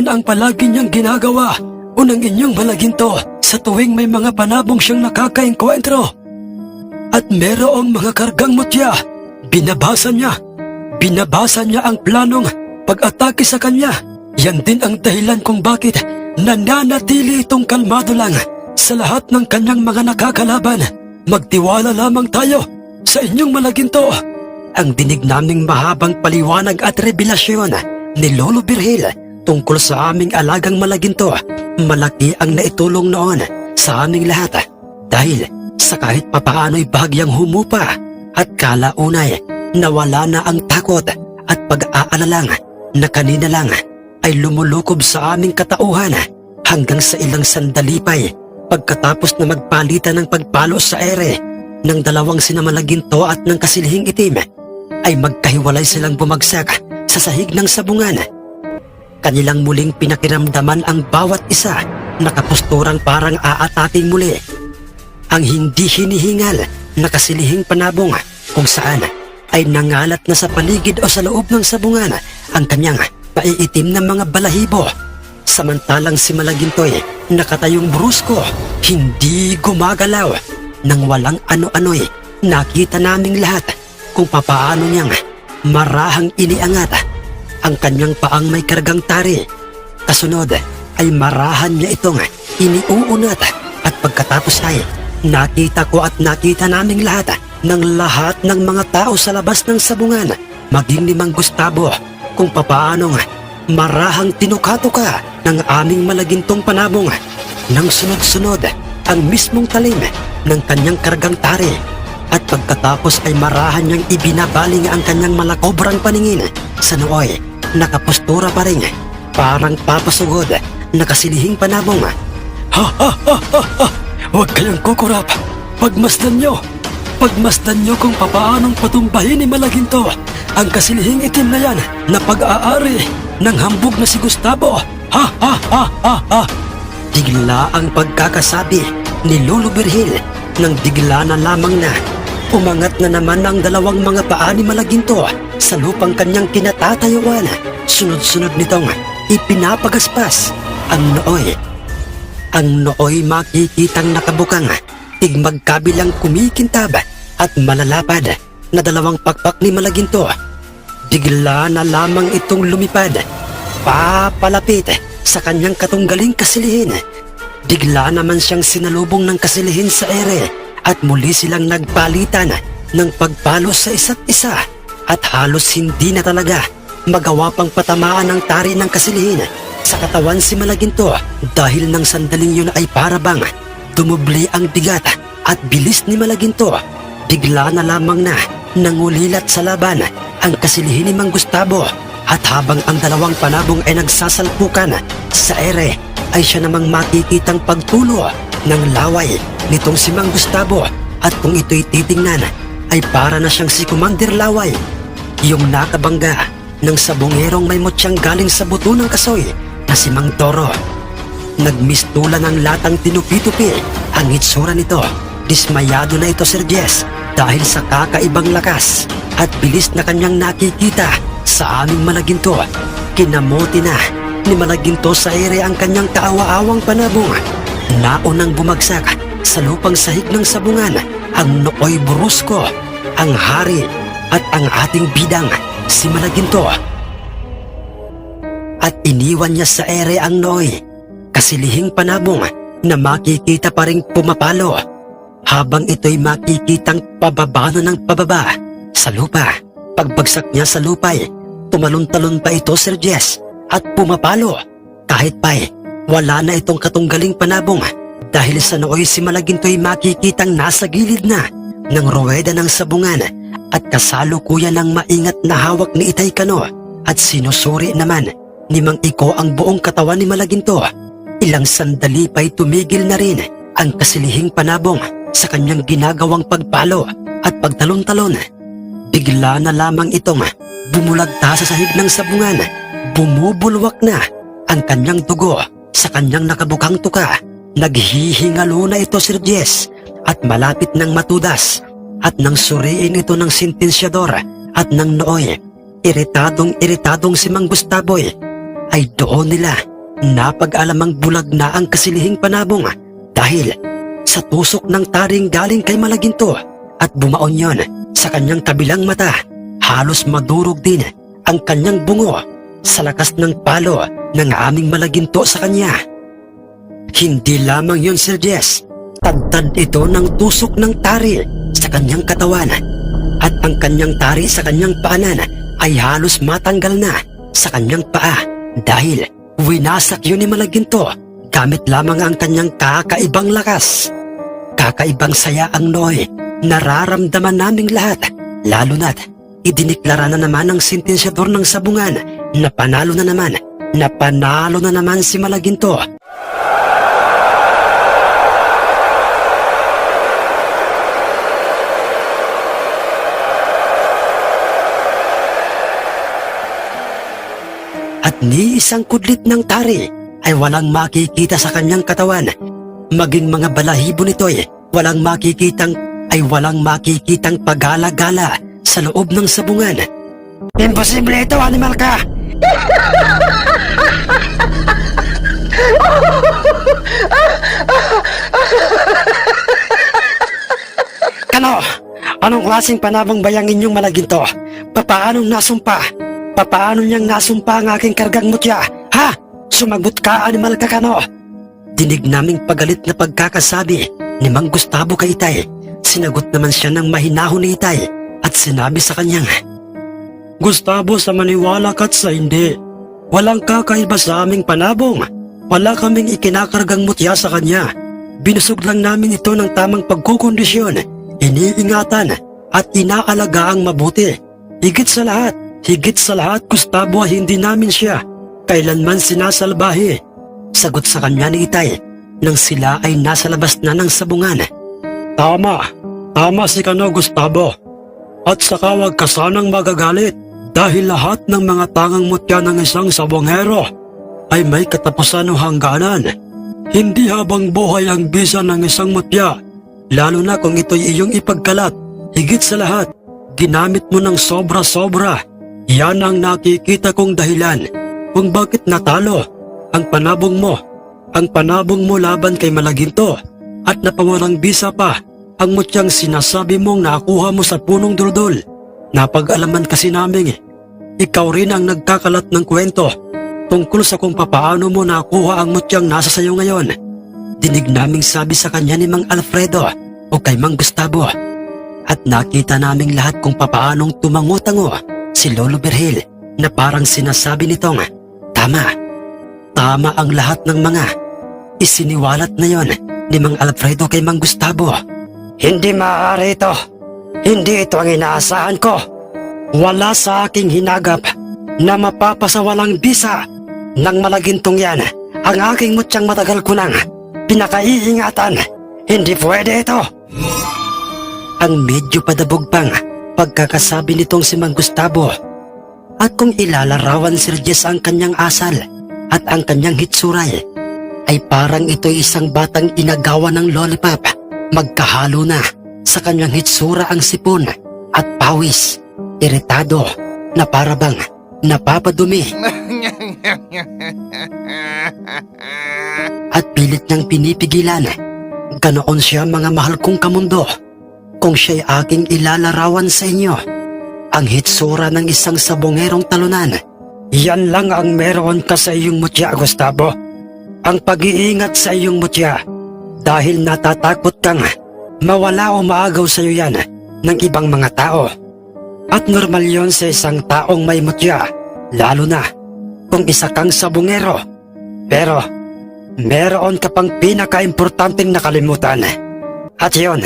ang palagi niyang ginagawa unang inyong malaginto sa tuwing may mga panabong siyang nakakaengkwentro. At merong mga kargang mutya. Binabasa niya ang planong pag-atake sa kanya. Yan din ang dahilan kung bakit nananatili itong kalmado lang sa lahat ng kanyang mga nakakalaban. Magtiwala lamang tayo sa inyong malaginto. Ang dinig naming mahabang paliwanag at revelasyon ni Lolo Virgil tungkol sa aming alagang malaginto. Malaki ang naitulong noon sa aming lahat dahil sa kahit papaano'y bahagyang humupa at kalaunay nawala na ang takot at pag-aalalang na kanina lang ay lumulukob sa aming katauhan hanggang sa ilang sandali pa'y pagkatapos na magpalitan ng pagpalo sa ere ng dalawang sinamalaginto at ng kasilihing itim ay magkahiwalay silang bumagsak sa sahig ng sabungan. Kanilang muling pinakiramdaman ang bawat isa na kapusturang parang aataking muli. Ang hindi hinihingal na kasilihing panabong kung saan ay nangalat na sa paligid o sa loob ng sabungan ang kanyang paiitim na mga balahibo. Samantalang si Malagintoy nakatayong brusko, hindi gumagalaw. Nang walang ano-ano'y nakita naming lahat kung papaano niyang marahang iniangat ang kanyang paang may kargang tari. Kasunod ay marahan niya itong iniuunat at pagkatapos ay nakita ko at nakita naming lahat ng mga tao sa labas ng sabungan, maging ni Mang Gustavo, kung papaanong marahang tinuka-tuka ng aming malagintong panabong. Nang sunod-sunod ang mismong talim ng kanyang kargang tari at pagkatapos ay marahan niyang ibinabaling ang kanyang malakobrang paningin sa nooy. Nakapustura pa rin, parang papasugod, nakasilihing panabong. Ha ha ha ha ha! Huwag kayong kukurap! Pagmasdan nyo kung papaanong patumbahin ni Malaginto ang kasilihing itim na yan na pag-aari ng hambog na si Gustavo. Ha ha ha ha ha! Bigla ang pagkakasabi ni Lolo Virgil nang bigla na lamang na umangat na naman ang dalawang mga paa ni Malaginto sa lupang kanyang kinatatayuan. Sunod-sunod nitong ipinapagaspas ang nooy. Ang nooy makikitang nakabukang tigmagkabilang kumikintab at malalapad na dalawang pakpak ni Malaginto. Bigla na lamang itong lumipad, papalapit sa kanyang katunggaling kasilihin. Bigla naman siyang sinalubong ng kasilihin sa ere at muli silang nagpalitan ng pagpalo sa isa't isa at halos hindi na talaga magawa pang patamaan ng tari ng kasilihin sa katawan si Malaginto dahil ng sandaling yun ay parabang dumubli ang bigat at bilis ni Malaginto. Bigla na lamang na nangulilat sa laban ang kasilihin ni Mang Gustavo at habang ang dalawang panabong ay nagsasalpukan sa ere ay siya namang makikitang pagtulo ng laway nitong si Mang Gustavo at kung ito'y titingnan ay para na siyang si Commander Laway, yung nakabangga ng sabongerong may mutyang galing sa buto ng kasoy na si Mang Toro. Nagmistula ng latang tinupi-tupi ang itsura nito. Dismayado na ito, Sir Jess, dahil sa kakaibang lakas at bilis na kanyang nakikita sa aming Malaginto. Kinamuti na ni Malaginto sa ere ang kanyang kaawa-awang panabong. Naunang bumagsak sa lupang sahig ng sabungan ang nooy brusko, ang hari at ang ating bidang si Malaginto. At iniwan niya sa ere ang nooy, kasilihing panabong na makikita pa ring pumapalo habang ito'y makikitang pababa na ng pababa sa lupa. Pagbagsak niya sa lupa'y tumalon-talon pa ito, Sir Jess, at pumapalo kahit pa'y wala na itong katunggaling panabong dahil sa nooy si Malaginto'y makikitang nasa gilid na ng ruweda ng sabungan at kasalukuyan ng maingat na hawak ni Itay Kano at sinusuri naman ni Mang Iko ang buong katawan ni Malaginto. Ilang sandali pa'y tumigil na rin ang kasilihing panabong sa kanyang ginagawang pagpalo at pagtalon-talon. Bigla na lamang itong bumulagta sa sahig ng sabungan. Bumubulwak na ang kanyang dugo sa kanyang nakabukang tuka. Naghihingalo na ito, Sir Jess, at malapit ng matudas. At nang suriin ito ng sentensyador at ng nooy, iritadong si Mang Gustavo ay doon nila Napag-alamang bulag na ang kasilihing panabong dahil sa tusok ng taring galing kay Malaginto at bumaon yon sa kanyang kabilang mata. Halos madurog din ang kanyang bungo sa lakas ng palo ng aming Malaginto sa kanya. Hindi lamang yon, Sir Jess. Tagtad ito ng tusok ng tari sa kanyang katawan at ang kanyang tari sa kanyang paanan ay halos matanggal na sa kanyang paa dahil winasak yun ni Malaginto gamit lamang ang kanyang kakaibang lakas. Kakaibang saya ang Noy nararamdaman naming lahat, lalo na't idiniklara na naman ng sentensyador ng sabungan na panalo na naman si Malaginto. At ni isang kudlit ng tari ay walang makikita sa kanyang katawan. Maging mga balahibo nito'y walang makikitang pagala-gala sa loob ng sabungan. Imposible ito, animal ka! Kano? Anong klaseng panabong bayang inyong Malaginto? Papaanong nasumpa? Papaano niyang nasumpa ang aking kargang mutya? Ha? Sumagot ka, animal ka, Kano? Dinig naming pagalit na pagkakasabi ni Mang Gustavo kay Itay. Sinagot naman siya ng mahinahon ni Itay at sinabi sa kanyang, Gustavo, sa maniwala ka't sa hindi, walang kakaiba sa aming panabong. Wala kaming ikinakargang mutya sa kanya. Binusog lang namin ito ng tamang pagkukondisyon, iniingatan at inaalagaang mabuti. Higit sa lahat, Gustavo, hindi namin siya kailanman sinasalbahe. Sagot sa kanya ni Itay nang sila ay nasa labas na ng sabungan. Tama si Kano, Gustavo. At saka wag ka sanang magagalit dahil lahat ng mga tangang mutya ng isang sabongero ay may katapusan o hangganan. Hindi habang buhay ang bisa ng isang mutya, lalo na kung ito'y iyong ipagkalat. Higit sa lahat, ginamit mo ng sobra-sobra. Yan ang nakikita kong dahilan kung bakit natalo ang panabong mo laban kay Malaginto at napawalang bisa pa ang mutyang sinasabi mong nakuha mo sa punong duldul. Napag-alaman kasi namin ikaw rin ang nagkakalat ng kwento tungkol sa kung papaano mo nakuha ang mutyang nasa sayo ngayon. Dinig naming sabi sa kanya ni Mang Alfredo o kay Mang Gustavo at nakita naming lahat kung papaanong tumango-tango si Lolo Berhil na parang sinasabi nitong, Tama ang lahat ng mga isiniwalat na yon ni Mang Alfredo kay Mang Gustavo. Hindi maaari ito. Hindi ito ang inaasahan ko. Wala sa aking hinagap na mapapasawalang bisa ng Malagintong yan ang aking mutyang matagal ko nang pinakaiingatan. Hindi pwede ito. Ang medyo padabog pang pagkakasabi nitong si Mang Gustavo. At kung ilalarawan si Jess ang kanyang asal at ang kanyang hitsuray, ay parang ito'y isang batang inagawa ng lollipop. Magkahalo na sa kanyang hitsura ang sipon at pawis, iritado na parabang napapadumi. At pilit niyang pinipigilan. Ganoon siya, mga mahal kong kamundo. Kung siya'y aking ilalarawan sa inyo, ang hitsura ng isang sabongerong talunan, yan lang ang meron ka sa iyong mutya, Gustavo. Ang pag-iingat sa iyong mutya dahil natatakot kang mawala o maagaw sa iyo yan ng ibang mga tao. At normal yon sa isang taong may mutya, lalo na kung isa kang sabongero. Pero meron ka pang pinaka-importanteng nakalimutan. At yon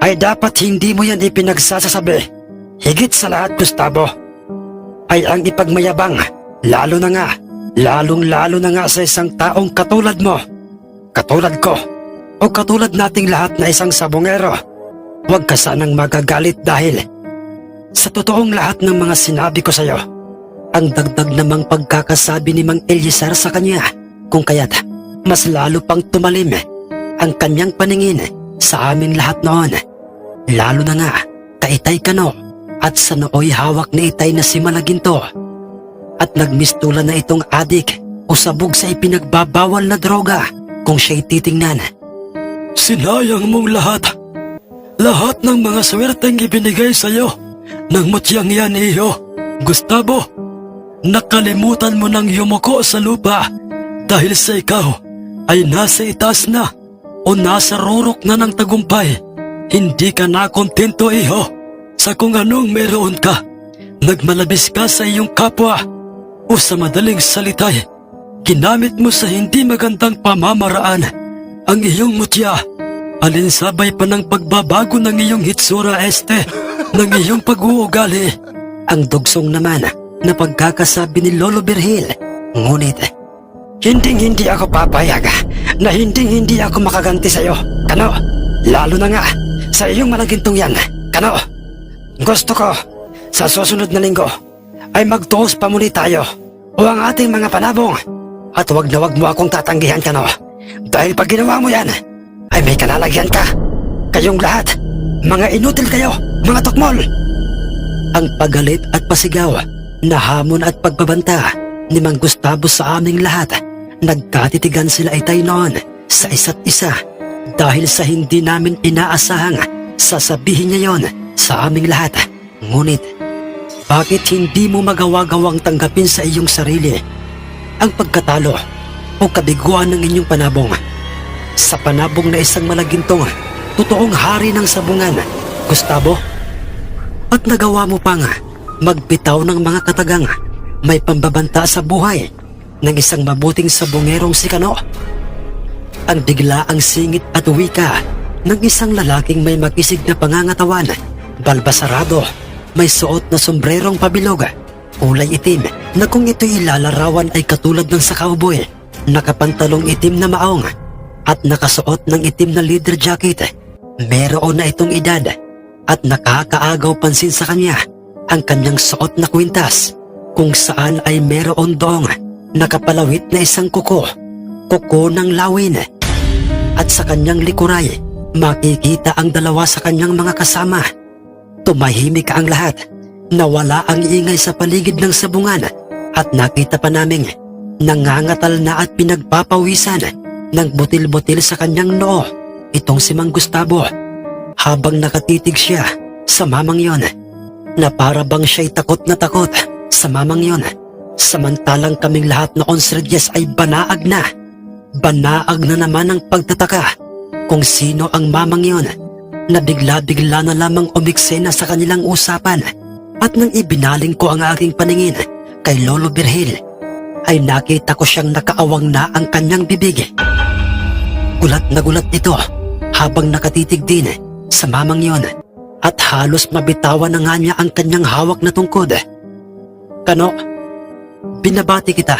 ay dapat hindi mo yan ipinagsasasabi. Higit sa lahat, Gustavo, ay ang ipagmayabang, lalong-lalo na nga sa isang taong katulad mo, katulad ko, o katulad nating lahat na isang sabongero. Huwag ka sanang magagalit dahil sa totoong lahat ng mga sinabi ko sa'yo. Ang dagdag namang pagkakasabi ni Mang Eliezar sa kanya, kung kaya't mas lalo pang tumalim ang kanyang paningin sa amin lahat noon. Lalo na nga kay Itay Kano at sa nooy hawak ni Itay na si Malaginto. At nagmistulan na itong adik o sabog sa ipinagbabawal na droga kung siya'y titingnan. Sinayang mong lahat. Lahat ng mga swerteng ibinigay sa'yo ng mutyang yan, iho. Gustavo, nakalimutan mo nang yumuko sa lupa dahil sa ikaw ay nasa itaas na o nasa rurok na ng tagumpay. Hindi ka na kontento, iho, sa kung anong meron ka. Nagmalabis ka sa iyong kapwa o sa madaling salitay, ginamit mo sa hindi magandang pamamaraan ang iyong mutya. Alinsabay pa ng pagbabago ng iyong hitsura, ng iyong pag-uugali. Ang dugsong naman na pagkakasabi ni Lolo Virgil. Ngunit, hindi ako papayag na hindi ako makaganti sa iyo, Kano. Lalo na nga sa iyong malagintong yan, Kano. Gusto ko sa susunod na linggo ay magtuos pa muli tayo o ang ating mga panabong. At wag na wag mo akong tatanggihan, Kano. Dahil pag ginawa mo yan, ay may kalalagyan ka. Kayong lahat, mga inutil kayo, mga tukmol. Ang pagalit at pasigaw na hamon at pagbabanta ni Mang Gustavo sa aming lahat. Nagkatitigan sila itay noon sa isa't isa dahil sa hindi namin inaasahang sasabihin niya yon sa aming lahat. Ngunit, bakit hindi mo magawa-gawang tanggapin sa iyong sarili ang pagkatalo o kabiguan ng inyong panabong? Sa panabong na isang malagintong, totoong hari ng sabungan, Gustavo. At nagawa mo pang magbitaw ng mga katagang may pambabanta sa buhay ng isang mabuting sabungerong si Kano. Ang biglaang singit at wika ng isang lalaking may makisig na pangangatawan, balbasarado, may suot na sombrerong pabilog, kulay itim na kung ito'y ilalarawan ay katulad ng sa cowboy, nakapantalong itim na maong at nakasuot ng itim na leather jacket. Meron na itong edad at nakakaagaw pansin sa kanya ang kanyang suot na kwintas kung saan ay meron doong nakapalawit na isang kuko ng lawin. At sa kanyang likuray, makikita ang dalawa sa kanyang mga kasama. Tumahimik ang lahat, nawala ang ingay sa paligid ng sabungan at nakita pa naming nangangatal na at pinagpapawisan ng butil-butil sa kanyang noo itong si Mang Gustavo habang nakatitig siya sa mamang yon na para bang siya'y takot na takot sa mamang yon. Samantalang kaming lahat na onsredyes ay banaag na naman ang pagtataka kung sino ang mamang yon na bigla-bigla na lamang umiksena sa kanilang usapan. At nang ibinaling ko ang aking paningin kay Lolo Virgil ay nakita ko siyang nakaawang na ang kanyang bibig. Gulat na gulat ito habang nakatitig din sa mamang yon at halos mabitawan na nga niya ang kanyang hawak na tungkod. Kano, binabati kita.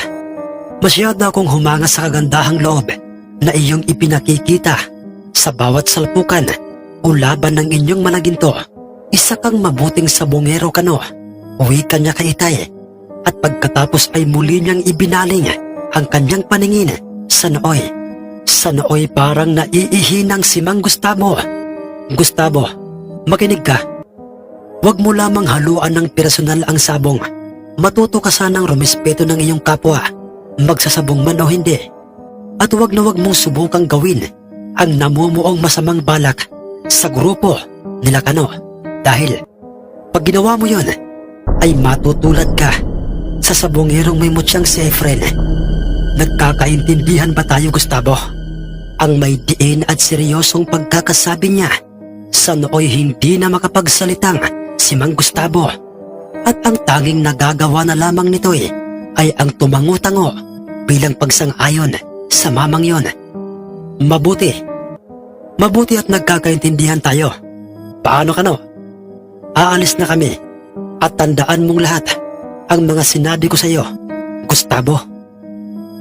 Masyado akong humanga sa kagandahang loob na iyong ipinakikita sa bawat salpukan o laban ng inyong malaginto. Isa kang mabuting sabongero, Kano. Uwi ka niya kay Itay at pagkatapos ay muli niyang ibinaling ang kanyang paningin sa nooy. Sa nooy parang naiihinang si Mang Gustavo. Gustavo, makinig ka. Huwag mo lamang haluan ng personal ang sabong. Matuto ka sanang rumispeto ng iyong kapwa, magsasabong man o hindi. At huwag na huwag mong subukang gawin ang namumuong masamang balak sa grupo nila Kano. Dahil pag ginawa mo yon, ay matutulad ka sa sabongerong may mutyang si Efren. Nagkakaintindihan ba tayo, Gustavo? Ang may diin at seryosong pagkakasabi niya sa nooy hindi na makapagsalitang si Mang Gustavo. At ang tanging nagagawa na lamang nito'y ay ang tumango-tango bilang pagsang-ayon sa mamang yon. Mabuti at nagkakaintindihan tayo. Paano, Kano? Aalis na kami at tandaan mong lahat ang mga sinabi ko sa iyo, Gustavo.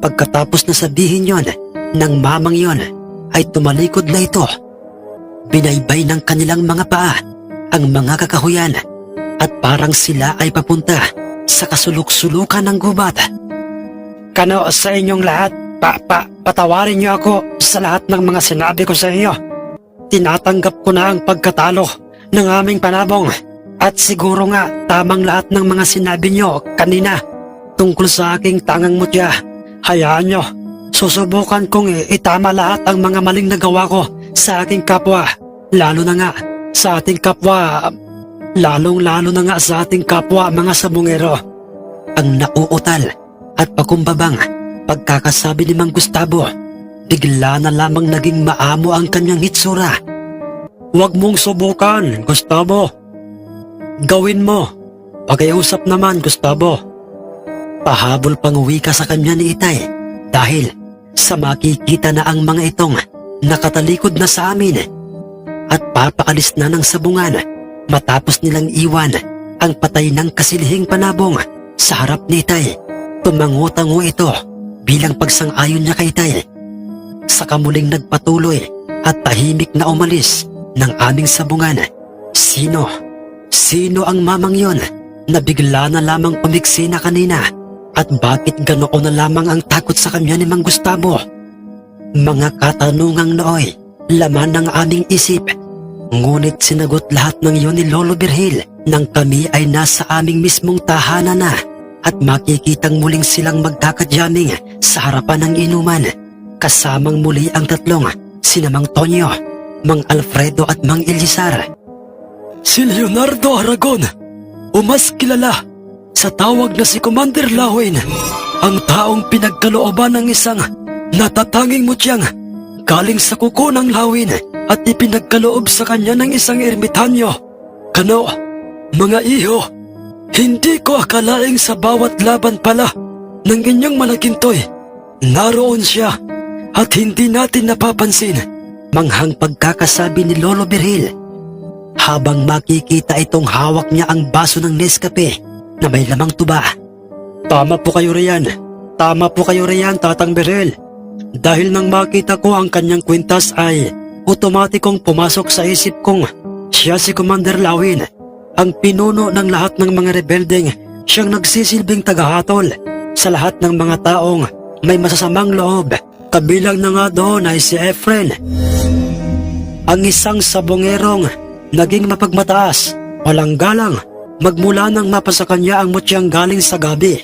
Pagkatapos na sabihin yon ng mamang yon ay tumalikod na ito. Binaybay ng kanilang mga paa ang mga kakahuyan at parang sila ay papunta sa kasuluk-sulukan ng gubat. Kano, sa inyong lahat, patawarin niyo ako sa lahat ng mga sinabi ko sa inyo. Tinatanggap ko na ang pagkatalo ng aming panabong at siguro nga tamang lahat ng mga sinabi niyo kanina tungkol sa aking tangang mutya Hayaan nyo. Susubukan kong itama lahat ang mga maling nagawa ko sa aking kapwa. Lalo na nga sa ating kapwa. Lalong-lalo na nga sa ating kapwa mga sabungero. Ang nauutal at pakumbabang pagkakasabi ni Mang Gustavo, bigla na lamang naging maamo ang kanyang hitsura. Huwag mong subukan, Gustavo. Gawin mo. Pakiusap naman, Gustavo. Pahabol pang wika sa kanya ni Itay dahil sa makikita na ang mga itong nakatalikod na sa amin at papaalis na ng sabungan matapos nilang iwan ang patay ng kasilihing panabong sa harap ni Itay. Tumango-tango ito bilang pagsang-ayon niya kay Itay. Saka muling nagpatuloy at tahimik na umalis ng aming sabungan. Sino ang mamang yon na bigla na lamang umiksi na kanina? At bakit ganoon na lamang ang takot sa kanya ni Mang Gustavo? Mga katanungang nooy, laman ng aming isip. Ngunit sinagot lahat ng iyon ni Lolo Virgil nang kami ay nasa aming mismong tahanan na at makikitang muling silang magkakadyaming sa harapan ng inuman. Kasamang muli ang tatlong, sina Mang Tonyo, Mang Alfredo at Mang Elisar. Si Leonardo Aragon, o mas kilala sa tawag na si Commander Lawin, ang taong pinagkalooban ng isang natatanging mutyang galing sa kuko ng Lawin at ipinagkaloob sa kanya ng isang ermitanyo. Kano, mga iho, hindi ko akalaing sa bawat laban pala ng inyong malakintoy, naroon siya at hindi natin napapansin. Manghang pagkakasabi ni Lolo Virgil habang makikita itong hawak niya ang baso ng Nescafe na may lamang tuba. Tama po kayo riyan, Tatang Virgil. Dahil nang makita ko ang kanyang kwintas ay otomatikong pumasok sa isip kong siya si Commander Lawin, ang pinuno ng lahat ng mga rebeldeng siyang nagsisilbing tagahatol sa lahat ng mga taong may masasamang loob. Kabilang na nga doon ay si Efren, ang isang sabongerong naging mapagmataas, walang galang, magmula nang mapasa kanya ang mutyang galing sa gabi.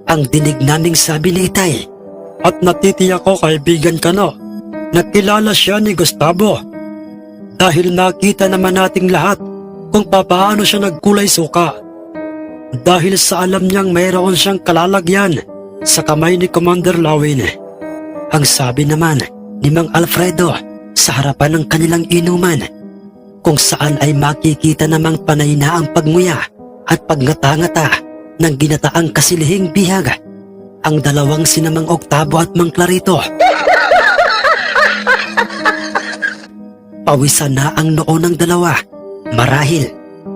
Ang dinig naming sabi ni Itay, at natitiyak ko kaibigan ka no, nakilala siya ni Gustavo. Dahil nakita naman nating lahat kung papaano siya nagkulay suka. Dahil sa alam niyang mayroon siyang kalalagyan sa kamay ni Commander Lawin. Ang sabi naman ni Mang Alfredo sa harapan ng kanilang inuman, kung saan ay makikita namang panay na ang pagmuya at pagngata-ngata ng ginataang kasilihing bihag, ang dalawang sina Mang Octavo at Mang Clarito. Pawisan na ang noo ng dalawa, marahil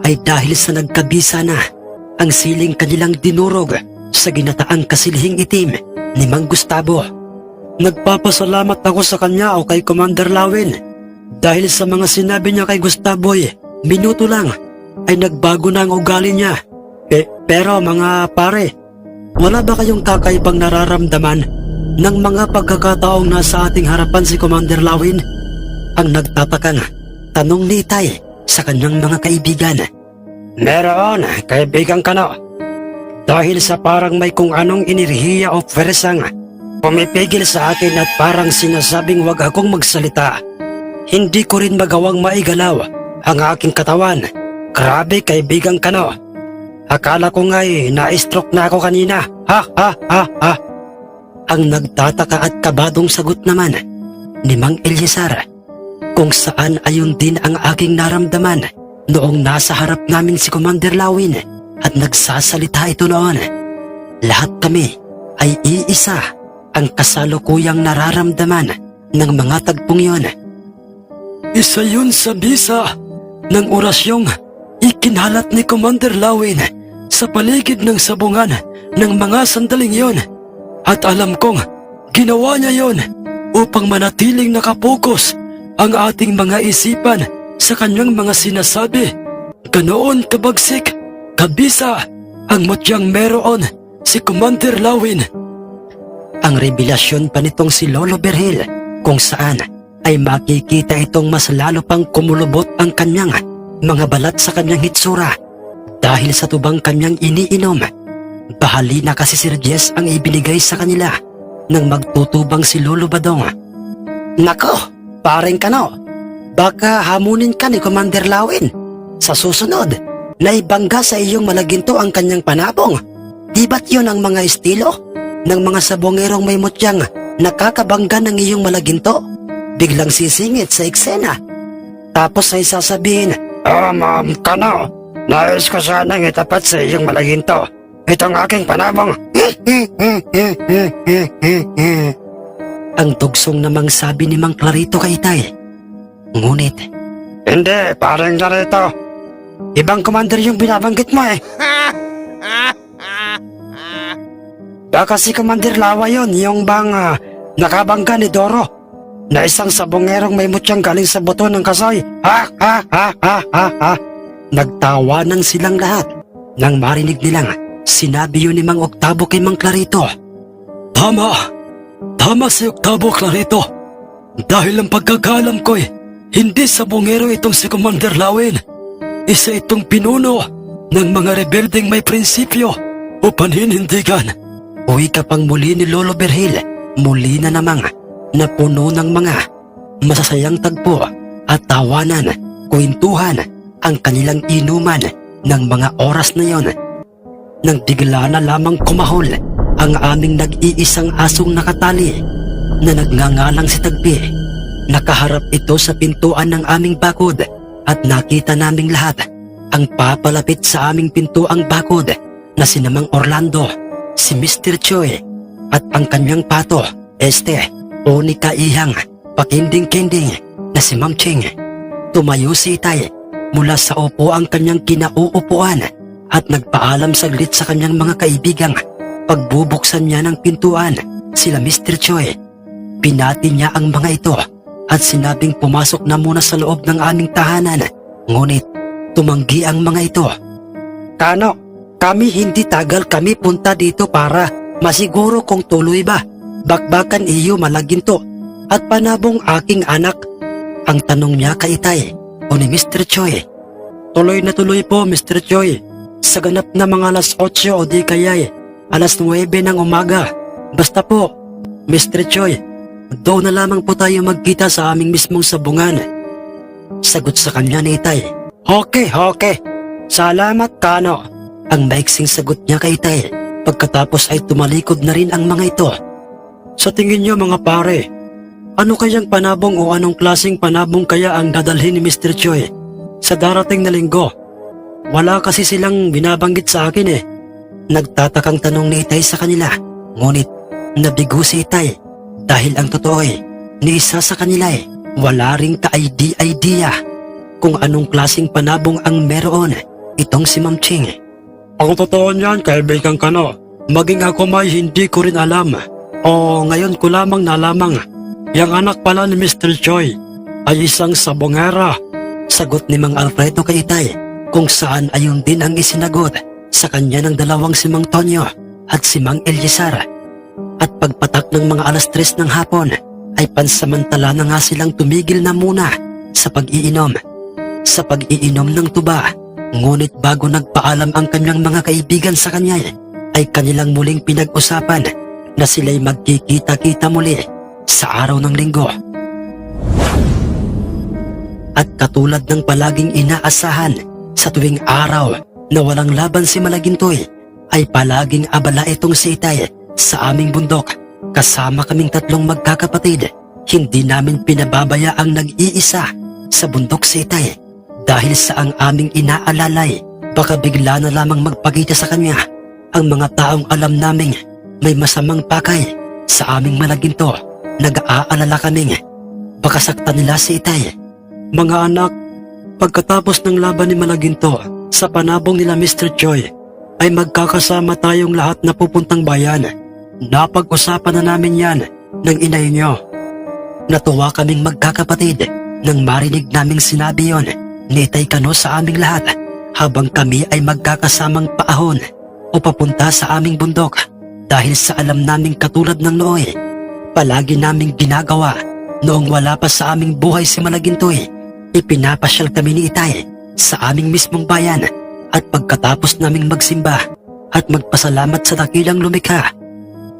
ay dahil sa nagkabisa na ang siling kanilang dinurog sa ginataang kasilihing itim ni Mang Gustavo. Nagpapasalamat ako sa kanya o kay Commander Lawin dahil sa mga sinabi niya kay Gustavo minuto lang ay nagbago na ang ugali niya. Pero mga pare, wala ba kayong kakaibang nararamdaman ng mga pagkakataong nasa ating harapan si Commander Lawin? Ang nagtatakang tanong ni Itay sa kanyang mga kaibigan. Meron, kaibigan ka no. Dahil sa parang may kung anong inirihiya o feresang pumipigil sa akin at parang sinasabing wag akong magsalita. Hindi ko rin magawang maigalaw ang aking katawan. Grabe kaibigan ka no. Akala ko nga'y na-stroke na ako kanina. Ha. Ang nagtataka at kabadong sagot naman ni Mang Elisar, kung saan ayon din ang aking naramdaman noong nasa harap namin si Commander Lawin at nagsasalita ito noon. Lahat kami ay iisa ang kasalukuyang nararamdaman ng mga tagpong yon. Isa yun sa bisa ng orasyong ikinalat ni Commander Lawin sa paligid ng sabungan ng mga sandaling yon. At alam kong ginawa niya yon upang manatiling nakapokus ang ating mga isipan sa kanyang mga sinasabi. Ganoon kabagsik, kabisa ang mutyang meron si Commander Lawin. Ang revelasyon pa nitong si Lolo Virgil, kung saan ay makikita itong mas lalo pang kumulubot ang kanyang mga balat sa kanyang hitsura dahil sa tubang kanyang iniinom. Bahali na kasi si Jess ang ibinigay sa kanila nang magtutubang si Lolo Badong. Nako, paring Kano, baka hamunin ka ni Commander Lawin. Sa susunod, naibangga sa iyong malaginto ang kanyang panabong. Di ba't yun ang mga estilo ng mga sabongerong may mutyang nakakabangga ng iyong malaginto? Biglang sisingit sa eksena. Tapos ay sasabihin, Ma'am Kano, nais ko sanang itapat sa iyong malaginto itong aking panabong. Ang tugsong namang sabi ni Mang Clarito kay Itay. Ngunit, hindi, parang Clarito. Ibang commander yung binabanggit mo eh. Baka si Commander Lawa yun, yung bang nakabangga ni Doro na isang sabongerong may mutyang galing sa buto ng kasoy. Ha ha ha ha ha ha. Nagtawanan silang lahat nang marinig nilang sinabi yun ni Mang Octavo kay Mang Clarito. Tama! Tama si Octavo, Clarito. Dahil ang pagkakalam ko hindi sabongero itong si Commander Lawin. Isa itong pinuno ng mga rebeldeng may prinsipyo o paninindigan. Uwi ka pang muli ni Lolo Berhil, muli na namang napuno ng mga masasayang tagpo at tawanan, kwentuhan ang kanilang inuman ng mga oras na yon. Nang bigla na lamang kumahol ang aming nag-iisang asong nakatali na nagngangalang si Tagpi. Nakaharap ito sa pintuan ng aming bakod at nakita naming lahat ang papalapit sa aming pintuang bakod na si Namang Orlando, si Mr. Choi at ang kanyang pato, o ni Kaihang, pakinding-kinding na si Ma'am Ching. Tumayo si Itay mula sa upo ang kanyang kinauupuan at nagpaalam saglit sa kanyang mga kaibigang. Pagbubuksan niya ng pintuan, sila Mr. Choi. Pinati niya ang mga ito at sinabing pumasok na muna sa loob ng aming tahanan. Ngunit tumanggi ang mga ito. Kano, kami hindi tagal kami punta dito para masiguro kung tuloy ba bakbakan iyo malaginto at panabong aking anak. Ang tanong niya kay Itay o ni Mr. Choi. Tuloy na tuloy po, Mr. Choi. Sa ganap na mga alas 8 o di kaya'y alas 9 ng umaga. Basta po, Mr. Choi, doon na lamang po tayo magkita sa aming mismong sabungan. Sagot sa kanya ni Itay. Okay. Salamat, Kano. Ang maiksing sagot niya kay Itay. Pagkatapos ay tumalikod na rin ang mga ito. Sa tingin niyo mga pare, ano kayang panabong o anong klaseng panabong kaya ang dadalhin ni Mr. Choi sa darating na linggo? Wala kasi silang binabanggit sa akin eh. Nagtatakang tanong ni Itay sa kanila. Ngunit nabigo si Itay dahil ang totoo ni isa sa kanila wala ring ka-idea kung anong klaseng panabong ang meron itong si Ma'am Ching. Ang totoo niyan, kaibigan Kano, maging ako may hindi ko rin alam o ngayon ko lamang nalamang. Yang anak pala ni Mr. Choi ay isang sabongera. Sagot ni Mang Alfredo kay Itay, kung saan ayon din ang isinagot sa kanya ng dalawang si Mang Tonyo at si Mang Eliezar. At pagpatak ng mga alas 3 ng hapon ay pansamantala na nga silang tumigil na muna sa pag-iinom. Sa pag-iinom ng tuba. Ngunit bago nagpaalam ang kanyang mga kaibigan sa kanya ay kanilang muling pinag-usapan na sila'y magkikita-kita muli sa araw ng linggo. At katulad ng palaging inaasahan, sa tuwing araw na walang laban si Malagintoy, ay palaging abala itong si Itay sa aming bundok. Kasama kaming tatlong magkakapatid, hindi namin pinababaya ang nag-iisa sa bundok si Itay. Dahil sa ang aming inaalalay, baka bigla na lamang magpakita sa kanya ang mga taong alam naming may masamang pakay sa aming Malaginto. Nag-aalala kaming baka saktan nila si Itay. Mga anak, pagkatapos ng laban ni Malaginto sa panabong nila Mr. Choi, ay magkakasama tayong lahat na pupuntang bayan. Napag-usapan na namin yan ng inay niyo. Natuwa kaming magkakapatid nang marinig naming sinabi yon ni Itay Kano sa aming lahat habang kami ay magkakasamang paahon o papunta sa aming bundok. Dahil sa alam naming katulad ng nooy, palagi naming ginagawa noong wala pa sa aming buhay si Malagintoy, ipinapasyal kami ni Itay sa aming mismong bayan at pagkatapos naming magsimba at magpasalamat sa dakilang lumikha,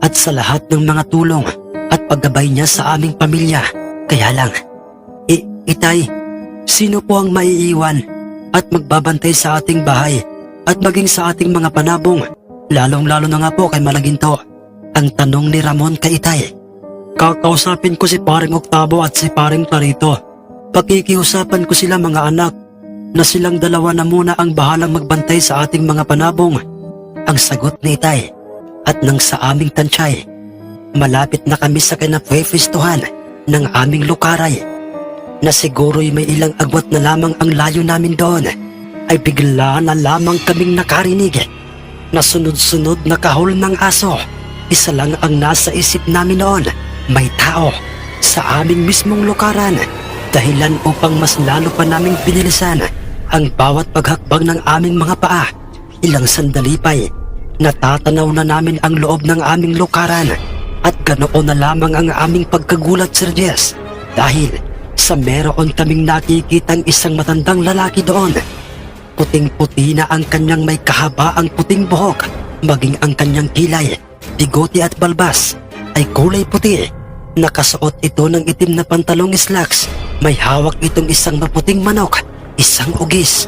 at sa lahat ng mga tulong at paggabay niya sa aming pamilya. Kaya lang, Itay, sino po ang maiiwan at magbabantay sa ating bahay at maging sa ating mga panabong, lalong-lalo na nga po kay Malaginto? Ang tanong ni Ramon kay Itay. Kakausapin ko si paring Octavo at si paring Clarito. Pakikiusapan ko sila mga anak na silang dalawa na muna ang bahalang magbantay sa ating mga panabong. Ang sagot ni Itay. At nang sa aming tansay, malapit na kami sa kinapwefistuhan ng aming lukaray, na siguro'y may ilang agwat na lamang ang layo namin doon, ay bigla na lamang kaming nakarinig na sunod-sunod na kahul ng aso. Isa lang ang nasa isip namin noon, may tao sa aming mismong lukaran, dahilan upang mas lalo pa naming binilisan ang bawat paghakbang ng aming mga paa. Ilang sandali pa'y natatanaw na namin ang loob ng aming lukaran, at ganoon na lamang ang aming pagkagulat, Sir Jess, dahil sa meron kaming nakikitang isang matandang lalaki doon. Puting-puti na ang kanyang may kahabaang puting buhok, maging ang kanyang kilay, bigote at balbas ay kulay puti. Nakasuot ito ng itim na pantalong slacks. May hawak itong isang maputing manok, isang ugis.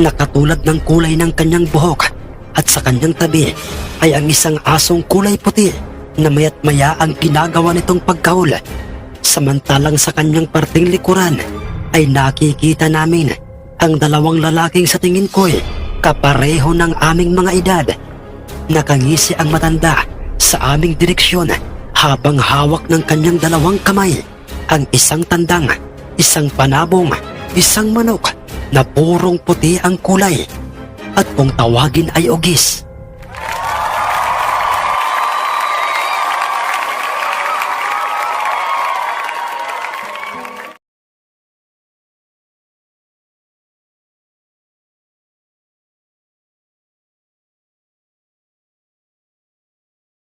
Nakatulad ng kulay ng kanyang buhok, at sa kanyang tabi ay ang isang asong kulay puti na maya't maya ang ginagawa nitong pagkahul. Samantalang sa kanyang parting likuran ay nakikita namin ang dalawang lalaking sa tingin ko'y kapareho ng aming mga edad. Nakangisi ang matanda sa aming direksyon habang hawak ng kanyang dalawang kamay ang isang tandang, isang panabong, isang manok na purong puti ang kulay, at kung tawagin ay ugis.